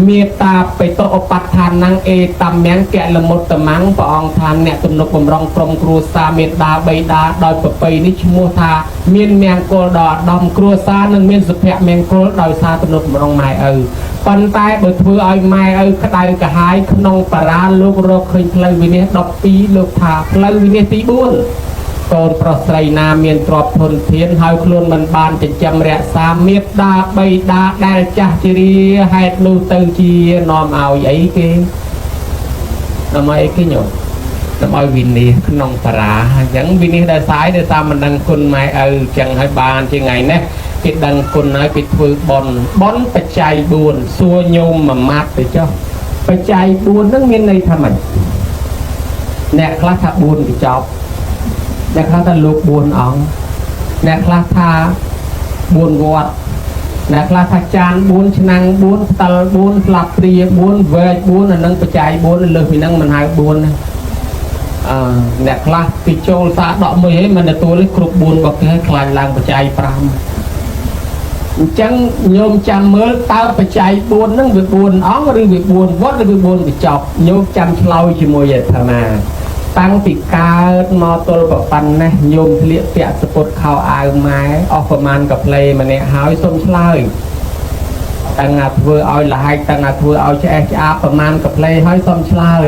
មេត្តាបេតឧបដ្ឋានังអេតមញ្ញកលមុតតមੰព្រះអង្គថាអ្នកទំនុកបំរុងក្រុមគ្រួសារមេត្តាបៃតាដោយប្រពៃនេះឈ្មោះថាមានមង្គលដល់ឧត្តមគ្រួសារនឹងមានសុភមង្គលដោយសារទំនុកបំរុងម៉ែឪប៉ុន្តែបើធ្វើឲ្យម៉ែឪក្តៅក្រហាយក្នុងបារាលោករកឃើញផ្លូវវិនិច្ឆ័យ12លោកថាផ្លូវវិនិច្ឆ័យទី4កូនប្រុសស្រីណាមានទ្រព្យធនធានហើយខ្លួនមិនបានចិញ្ចឹមរក្សាមេត្តាបៃតាដែលចាស់ជរាហេតុនោះទៅជានាំឲ្យអីគេនាំឲ្យគេញោមនាំឲ្យវិនិច្ឆ័យក្នុងបារាអញ្ចឹងវិនិច្ឆ័យដោយសារមិនដឹងគុណម៉ែឪអញ្ចឹងឲ្យបានជាថ្ងៃនេះគេដឹងគុណហើយគេធ្វើបន់បច្ច័យ4សួរញោមមួយម៉ាត់ទៅចុះបច្ច័យ4ហ្នឹងមានន័យថាម៉េចអ្នកខ្លះថា4កញ្ចប់អ្នកខ្លះថាលោក4អង្គអ្នកខ្លះថា4វត្តអ្នកខ្លះថាចាន4ឆ្នាំង4ផ្តិល4ស្លាបព្រា4វែក4អានឹងបច្ច័យ4លើសពីហ្នឹងមិនហៅ4ណាអ្នកខ្លះពីចូលសាដកមួយឯងមិនទទួលទេគ្រប់4របស់គេខ្លាញ់ឡើងបច្ច័យ5អញ្ចឹងញោមចាំមើលតើបច្ច័យ4ហ្នឹងវា4អង្គឬវា4វត្តឬវា4កញ្ចប់ញោមចាំឆ្លើយជាមួយអាត្មាតាំងពីកើតមកទល់ប្រប៉ុណ្ណេះញោមធ្លាក់ពាក់សពុតខោអាវម៉ែអស់ប្រមាណកាផ្លេម្នាក់ហើយសូមឆ្លើយតាំងថាធ្វើឲ្យលហែកតាំងថាធ្វើឲ្យឆ្អេះឆ្អាបប្រមាណកាផ្លេហើយសូមឆ្លើយ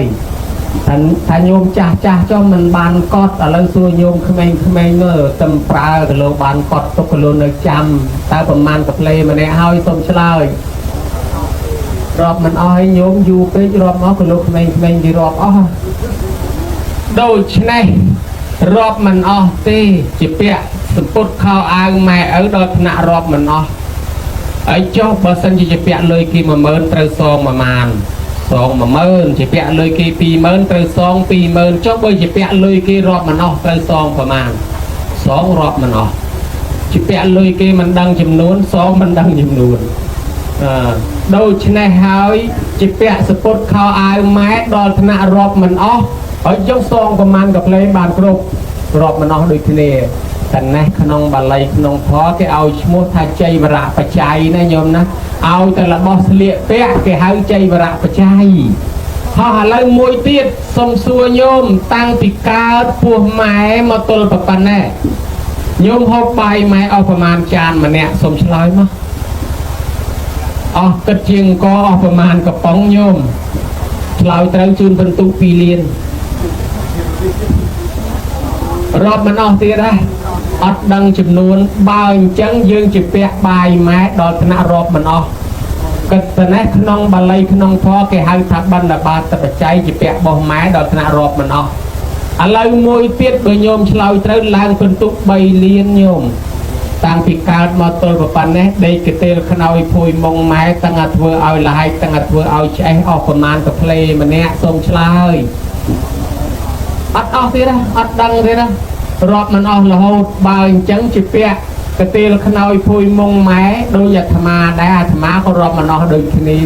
ថាញោមចាស់ចុះមិនបានកត់ឥឡូវសួរញោមក្មេងមើលតំប្រើគីឡូបានកត់ទុកគីឡូនៅចាំតើប្រមាណកាផ្លេម្នាក់ហើយសូមឆ្លើយរាប់មិនអស់ឲ្យញោមយូរពេករាប់មកគីឡូក្មេងគេរាប់អស់ដូច្នេះរាប់មិនអស់ទេជាពាក់សម្ពុតខោអាវម៉ែឪដល់ថ្នាក់រាប់មិនអស់ហើយចុះបើសិនជាពាក់លុយគេ10000ត្រូវសងប្រមាណសង10000ជាពាក់លុយគេ20000ត្រូវសង20000ចុះបើជាពាក់លុយគេរាប់មិនអស់ត្រូវសងប្រមាណសងរាប់មិនអស់ជាពាក់លុយគេមិនដឹងចំនួនសងមិនដឹងចំនួនដូច្នេះហើយជាពាក់សម្ពុតខោអាវម៉ែដល់ថ្នាក់រាប់មិនអស់ហើយយកសងប្រមាណកាផ្លេបានគ្រប់រាប់មិនអស់ដូចគ្នាតែនេះក្នុងបាលីក្នុងធម៌គេឲ្យឈ្មោះថាចៃវរៈបច្ច័យណាញោមណាឲ្យតែរបស់ស្លៀកពាក់គេហៅចៃវរៈបច្ច័យហើយឥឡូវមួយទៀតសុំសួរញោមតាំងពីកើតពោះម៉ែមកទល់ប៉ុណ្ណេះញោមហូបបាយម៉ែអស់ប្រមាណចានម្នាក់សុំឆ្លើយមកអស់គិតជាងកអស់ប្រមាណកំប៉ុងញោមឆ្លើយត្រូវជូនបន្ទុក2លានរាប់មិនអស់ទៀតដែរ អត់ដឹងចំនួនបើអញ្ចឹងយើងជាពាក់បាយម៉ែដល់ថ្នាក់រាប់មិនអស់គិតទៅនេះក្នុងបាលីក្នុងធម៌គេហៅថាបណ្ឌបាតបច្ច័យជាពាក់របស់ម៉ែដល់ថ្នាក់រាប់មិនអស់ឥឡូវមួយទៀតបើញោមឆ្លើយត្រូវឡើងពិន្ទុ3លានញោមតាំងពីកើតមកទល់ប៉ុណ្ណេះដេកកទេលខ្នើយភួយមុងម៉ែតាំងតែធ្វើឲ្យលហើយតាំងតែធ្វើឲ្យឆ្អេះអស់ប្រមាណកាផ្លេម្នាក់សូមឆ្លើយអត់អស់ទៀតអត់ដឹងទៀតរាប់មិនអស់រហូតបើអញ្ចឹងជាពាក់កទេលខ្នើយភួយមុងម៉ែដោយអាត្មាដែរអាត្មាក៏រាប់មិនអស់ដូចគ្នា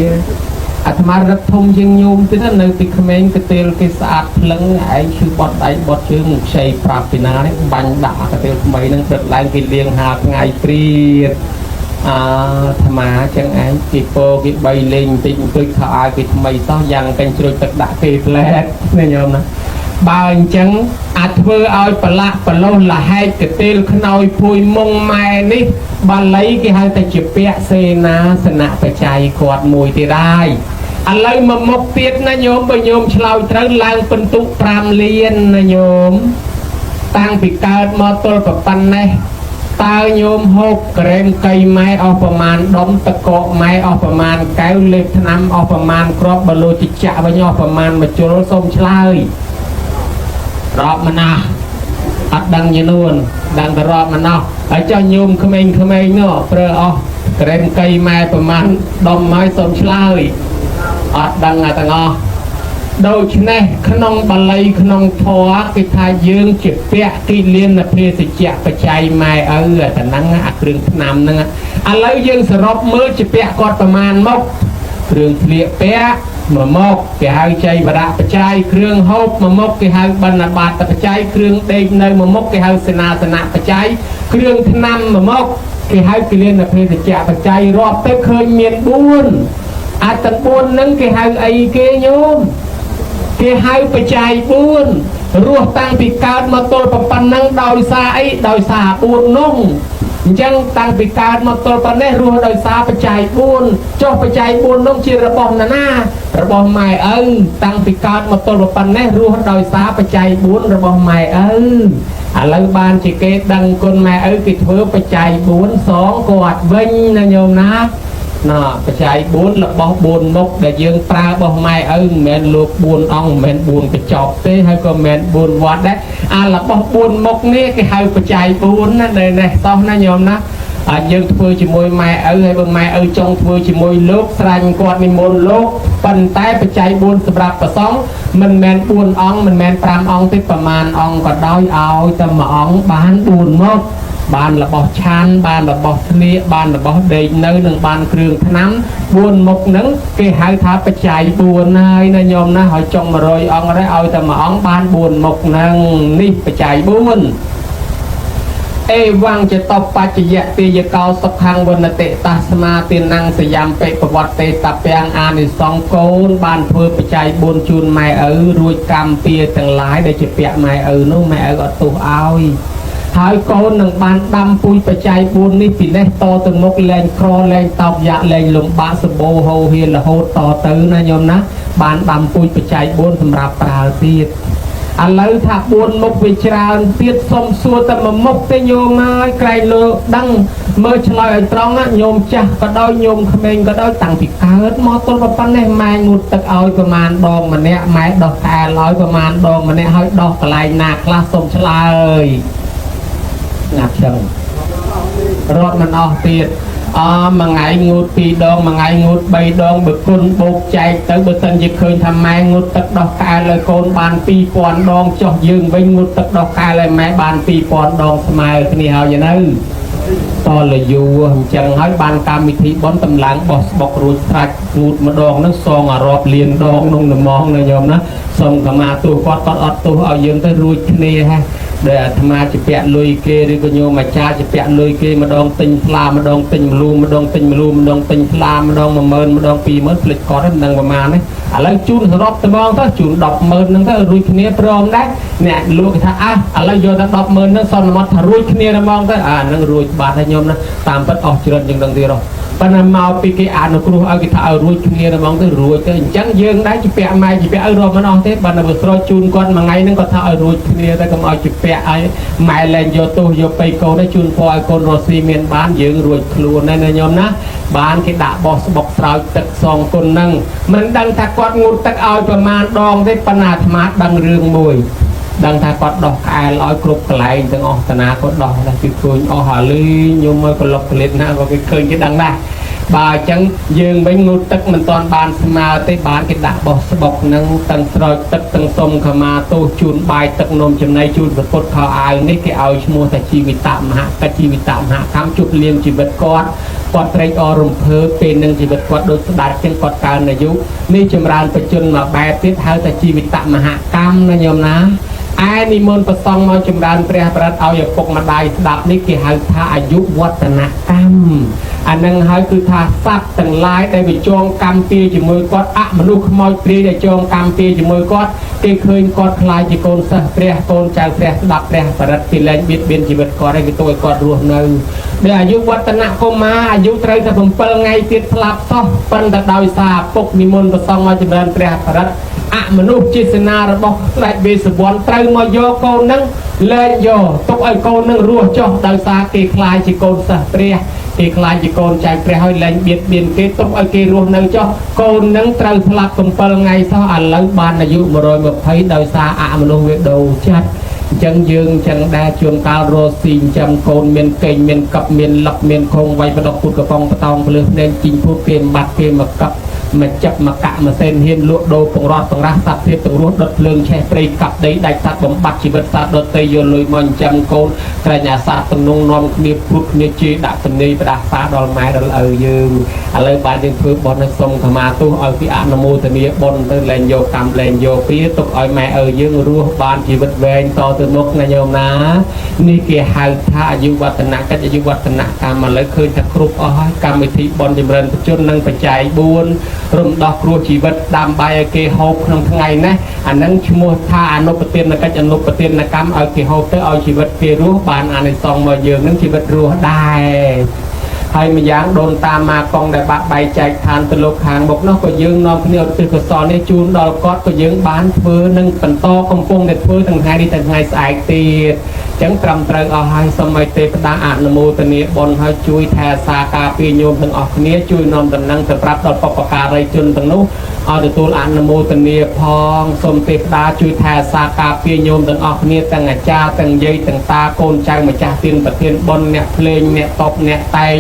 អាត្មារឹកធំជាងញោមទៀតនៅទីក្មេងកទេលគេស្អាតភ្លឹងឯងឈឺបត់ដៃបត់ជើងខ្ចីប្រាប់ពីណានេះបាញ់ដាក់កទេលថ្មីនឹងព្រឹកឡើងគេលៀងហាថ្ងៃព្រាតអាត្មាចឹងឯងគេពោគេបីលេងបន្តិចបន្តួចខោអាវគេថ្មីសោះយ៉ាងកញ្ជ្រួចទឹកដាក់គេផ្លែតនេះញោមណាបើអញ្ចឹងអាចធ្វើឲ្យប្រឡាក់ប្រឡោះលហែកកទេលខ្នើយភួយមុងម៉ែនេះបាលីគេហៅតែជាពាក្យសេនាសនៈបច្ច័យគាត់មួយទៀតដែរឥឡូវមកមុខទៀតណាញោមបើញោមឆ្លើយត្រូវឡើងពិន្ទុ5លានណាញោមតាំងពីកើតមកទល់ប៉ុណ្ណេះតើញោមហូបក្រែមកៃម៉ែអស់ប្រមាណដុំទឹកកកម៉ែអស់ប្រមាណកែវលេបថ្នាំអស់ប្រមាណគ្រាប់បលូចិច្ចៈវិញអស់ប្រមាណមួយជុលសូមឆ្លើយរាប់មិនអស់អត់ដឹងចំនួនដឹងតែរាប់មិនអស់ហើយចុះញោមក្មេងៗនោះប្រើអស់ក្រែមកៃម៉ែប្រមាណដុំហើយសូមឆ្លើយអត់ដឹងទាំងអស់ដូច្នេះក្នុងបាលីក្នុងធម៌គេថាយើងជាពាក់គិលានភេសជ្ជៈបច្ច័យម៉ែឪអាហ្នឹងអាគ្រឿងថ្នាំហ្នឹងឥឡូវយើងសរុបមើលជាពាក់គាត់ប្រមាណមកគ្រឿងស្លៀកពាក់មួយមុខគេហៅចៃបរៈបច្ច័យគ្រឿងហូបមួយមុខគេហៅបណ្ឌបាតបច្ច័យគ្រឿងដេកនៅមួយមុខគេហៅសេនាសនៈបច្ច័យគ្រឿងថ្នាំមួយមុខគេហៅគិលានភេសជ្ជៈបច្ច័យរាប់ទៅឃើញមាន4អាចទាំង4ហ្នឹងគេហៅអីគេញោមគេហៅបច្ច័យ4រស់តាំងពីកើតមកទល់ប៉ុណ្ណឹងដោយសារអីដោយសារ4នោះអញ្ចឹងតាំងពីកើតមកទល់ប៉ុណ្ណេះរស់ដោយសារបច្ច័យ4ចុះបច្ច័យ4នោះជារបស់ណារបស់ម៉ែឪតាំងពីកើតមកទល់ប៉ុណ្ណេះរស់ដោយសារបច្ច័យ4របស់ម៉ែឪឥឡូវបានជាគេដឹងគុណម៉ែឪគេធ្វើបច្ច័យ4សងគាត់វិញណាញោមណាណ៎បច្ច័យ4របស់4មុខដែលយើងប្រើរបស់ម៉ែឪមិនមែនលោក4អង្គមិនមែន4កញ្ចប់ទេហើយក៏មិនមែន4វត្តដែរអារបស់4មុខនេះគេហៅបច្ច័យ4ណានៅនេះតោះណាញោមណាអាចយើងធ្វើជាមួយម៉ែឪហើយបើម៉ែឪចង់ធ្វើជាមួយលោកស្រាញ់គាត់និមន្តលោកប៉ុន្តែបច្ច័យ4សម្រាប់ប្រសងមិនមែន4អង្គមិនមែន5អង្គទេប្រមាណអង្គក៏ដោយឲ្យតែមួយអង្គបាន4មុខបានរបស់ឆានបានរបស់ស្លៀកបានរបស់ដេកនៅនឹងបានគ្រឿងថ្នាំ4មុខហ្នឹងគេហៅថាបច្ច័យ4ហើយណាញោមណាហើយចុង100អង្គដែរឲ្យតែមួយអង្គបាន4មុខហ្នឹងនេះបច្ច័យ4អេវងចតបច្ចយៈទេយកោសុខੰវនតិតាស្មាទានំសយំបេប្រវត្តិទេតពាំងអានិសង្ឃកូនបានធ្វើបច្ច័យ4ជូនម៉ែឪរួចកម្មពៀទាំងឡាយដែលជាពាក្យម៉ែឪនោះម៉ែឪអត់ទោសឲ្យហើយកូននឹងបានដាំពូជបច្ច័យ4នេះពីនេះតទៅមុខលែងក្រលែងតោបយ៉ាក់លែងលំបាកសម្បូរហូរហៀររហូតតទៅណាញោមណាបានដាំពូជបច្ច័យ4សម្រាប់ប្រើទៀតឥឡូវថា4មុខវាច្រើនទៀតសុំសួរតែមួយមុខទេញោមហើយក្រែងលើដឹងមើលឆ្លើយឲ្យត្រង់ណាញោមចាស់ក៏ដោយញោមក្មេងក៏ដោយតាំងពីកើតមកទល់ប៉ុណ្ណេះម៉ែងូតទឹកឲ្យប្រមាណដងម្នាក់ម៉ែដោះខែឲ្យប្រមាណដងម្នាក់ឲ្យដោះកន្លែងណាខ្លះសុំឆ្លើយណាប់ចឹងរត់មិនអស់ទៀតមួយថ្ងៃងូត2ដងមួយថ្ងៃងូត3ដងបើគុណបូកចែកទៅបើសិនជាឃើញថាម៉ែងូតទឹកដោះកែលឲ្យកូនបាន2000ដងចុះយើងវិញងូតទឹកដោះកែលឲ្យម៉ែបាន2000ដងស្មើគ្នាហើយនៅតលយូអញ្ចឹងហើយបានកម្មវិធីបន់តម្លើងបោះស្បុករួចស្រាច់ងូតម្ដងហ្នឹងសងរាប់លានដងក្នុងដំងណាញោមណាសូមកម្មាទោសគាត់អត់ទោសឲ្យយើងទៅរួចគ្នាហ่ะដែលអាត្មាជាពាក់លុយគេឬក៏ញោមអាចារ្យជាពាក់លុយគេម្ដងទិញផ្លាម្ដងទិញមលូម្ដងទិញមលូម្ដងទិញផ្លាម្ដង10000ម្ដង20000ផ្លិចគាត់ហ្នឹងមិនដឹងប្រមាណទេ ឥឡូវជូនសរុបត្មងទៅជូន100000ហ្នឹងទៅរួចគ្នាព្រមដែរអ្នកលក់គេថាឥឡូវយកតែ100000ហ្នឹងសន្មត់ថារួចគ្នាហ្មងទៅហ្នឹងរួចបាត់ហើយខ្ញុំណាតាមពិតអស់ច្រើនជាងនឹងទៀតហ៎ប៉ុន្តែមកពីគេអនុគ្រោះឲ្យគេថាឲ្យរួចគ្នាហ្មងទៅរួចទៅអញ្ចឹងយើងដែរជាពាក់ម៉ែជាពាក់ឲ្យរកមិនអស់ទេបើនៅស្រោចជូនគាត់មួយថ្ងៃហ្នឹងគាត់ថាឲ្យរួចគ្នាទៅកុំឲ្យជាពាក់ឲ្យម៉ែលែងយកទោសយកបៃកូនទៅជូនពរឲ្យកូនរស់ស៊ីមានបានយើងរួចខ្លួនហើយណាខ្ញុំណាបានគេដាក់បោះស្បុកស្រោចទឹកសងគុណហ្នឹងមិនដឹងថាគាត់ងូតទឹកឲ្យប្រមាណដងទេប៉ុន្តែអាត្មាដឹងរឿងមួយដឹងថាគាត់ដោះក្អែលឲ្យគ្រប់កន្លែងទាំងអស់តាណាគាត់ដោះតែពីឃើញអស់ហើយលីខ្ញុំមកក្លុកក្លិតណាក៏គេឃើញគេដឹងដែរបើអញ្ចឹងយើងវិញងូតទឹកមិនទាន់បានស្មើទេបានគេដាក់បោះស្បុកហ្នឹងទាំងស្រោចទឹកទាំងសុំខមាទោសជូនបាយទឹកនំចំណីជូនប្រពុតខោអាវនេះគេឲ្យឈ្មោះថាជីវិតមហកិច្ចជីវិតមហកម្មជប់លៀងជីវិតគាត់ត្រេកអររំភើបពេលនឹងជីវិតគាត់ដូចស្ដាច់ចឹងគាត់កើនអាយុនេះចម្រើនបច្ចុប្បន្នមកបែបទៀតហៅថាជីវិតមហកម្មណាញោមណាឯនិមន្តប្រសង់មកចម្រើនព្រះបរិត្តឲ្យឪពុកម្ដាយស្ដាប់នេះគេហៅថាអាយុវឌ្ឍនកម្មអានឹងហើយគឺថាសត្វទាំងឡាយដែលវាចងកម្មពីជាមួយគាត់អមនុស្សខ្មោចព្រាយដែលចងកម្មពីជាមួយគាត់គេឃើញគាត់ខ្លាចជាកូនសិស្សព្រះកូនចៅព្រះស្ដាប់ព្រះបរិត្តគេលែងបៀតបៀនជីវិតគាត់ហើយគេទុកឲ្យគាត់រស់នៅដែលអាយុវឌ្ឍនកុមារអាយុត្រូវតែ7ថ្ងៃទៀតស្លាប់សោះប៉ុន្តែដោយសារពុកនិមន្តប្រសង់មកចម្រើនព្រះបរិត្តអមនុស្សចេតនារបស់ស្ដេចវេស្សវណ្ណត្រូវមកយកកូននឹងលែងយកទុកឲ្យកូននឹងរស់ចុះដោយសារគេខ្លាចជាកូនសិស្សព្រះគេខ្លាចជាកូនចៅព្រះហើយលែងបៀតបៀនគេទុកឲ្យគេរស់នៅចុះកូននឹងត្រូវស្លាប់7ថ្ងៃសោះឥឡូវបានអាយុ120ដោយសារអមនុស្សវាដូរចិត្តអញ្ចឹងយើងចឹងដែរជួនកាលរស់ស៊ីចាំកូនមានកេងមានកັບមានលឹកមានខងវាយបដកពុតកំប៉ុងបតោងភ្លើសភ្នែកជីងពុតគេបាត់គេមកកັບមកចាប់មកកាក់មកសេនហ៊ានលក់ដូរបង្រត់បង្រាស់សត្វភាពទាំងរស់ដុតភ្លើងឆេះព្រៃកាប់ដីដាច់សត្វបំបត្តិជីវិតសត្វដុតទៅយកលុយមកចាំកូនក្រែងអាសាទំនងនាំគ្នាព្រួតគ្នាជេរដាក់ទំនេរផ្ដាសាដល់ម៉ែដល់ឪយើងឥឡូវបានយើងធ្វើបន់ឲ្យសុំខមាទោសឲ្យពីអនុមោទនាបន់ទៅលែងយកកម្មលែងយកពីទុកឲ្យម៉ែឪយើងរស់បានជីវិតវែងតទៅមុខណាញោមណានេះគេហៅថាអាយុវឌ្ឍនកិច្ចអាយុវឌ្ឍនកម្មឥឡូវឃើញថាគ្រប់អស់ហើយកម្មវិធីបន់ចម្រើនបច្ចុប្បន្ននិងបច្ច័យ4រំដោះគ្រោះជីវិតដាំបាយឲ្យគេហូបក្នុងថ្ងៃនេះអានឹងឈ្មោះថាអនុប្រទានកិច្ចអនុប្រទានកម្មឲ្យគេហូបទៅឲ្យជីវិតគេរស់បានអានិសង្សមកយើងនឹងជីវិតរស់ដែរហើយម្យ៉ាងដូនតាម៉ាកងដែលបាក់បែកចែកឋានទៅលោកខាងមុខនោះក៏យើងនាំគ្នាឧទ្ទិសកុសលនេះជូនដល់គាត់ក៏យើងបានធ្វើនឹងបន្តកំពុងតែធ្វើទាំងថ្ងៃនេះទាំងថ្ងៃស្អែកទៀតអញ្ចឹងត្រឹមត្រូវអស់ហើយសូមឲ្យទេវតាអនុមោទនាបុណ្យឲ្យជួយថែរក្សាការពារញោមទាំងអស់គ្នាជួយនាំដំណឹងទៅប្រាប់ដល់បុព្វការីជនទាំងនោះឲ្យទទួលអនុមោទនាផងសូមទេវតាជួយថែរក្សាការពារញោមទាំងអស់គ្នាទាំងអាចារ្យទាំងយាយទាំងតាកូនចៅម្ចាស់ទានប្រធានបុណ្យអ្នកភ្លេងអ្នកតបអ្នកតែង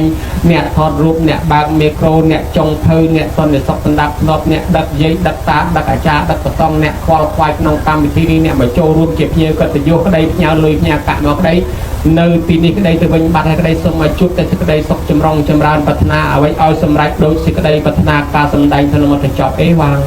អ្នកថតរូបអ្នកបើកមីក្រូអ្នកចុងភៅអ្នកសន្តិសុខសម្ដាប់ធ្នាប់អ្នកដឹកយាយដឹកតាដឹកអាចារ្យដឹកប្រសងអ្នកខ្វល់ខ្វាយក្នុងកម្មវិធីនេះអ្នកមកចូលរួមជាភ្ញៀវកិត្តិយសក្តីផ្ញើលុយផ្ញើកាក់មកក្តីនៅទីនេះក្តីទៅវិញបាត់ហើយក្តីសូមឲ្យជួបតែសេចក្តីសុខចម្រុងចម្រើនប្រាថ្នាអ្វីឲ្យសម្រេចដូចសេចក្តីប្រាថ្នាការសម្ដែងធនមតចប់អេវ៉ាង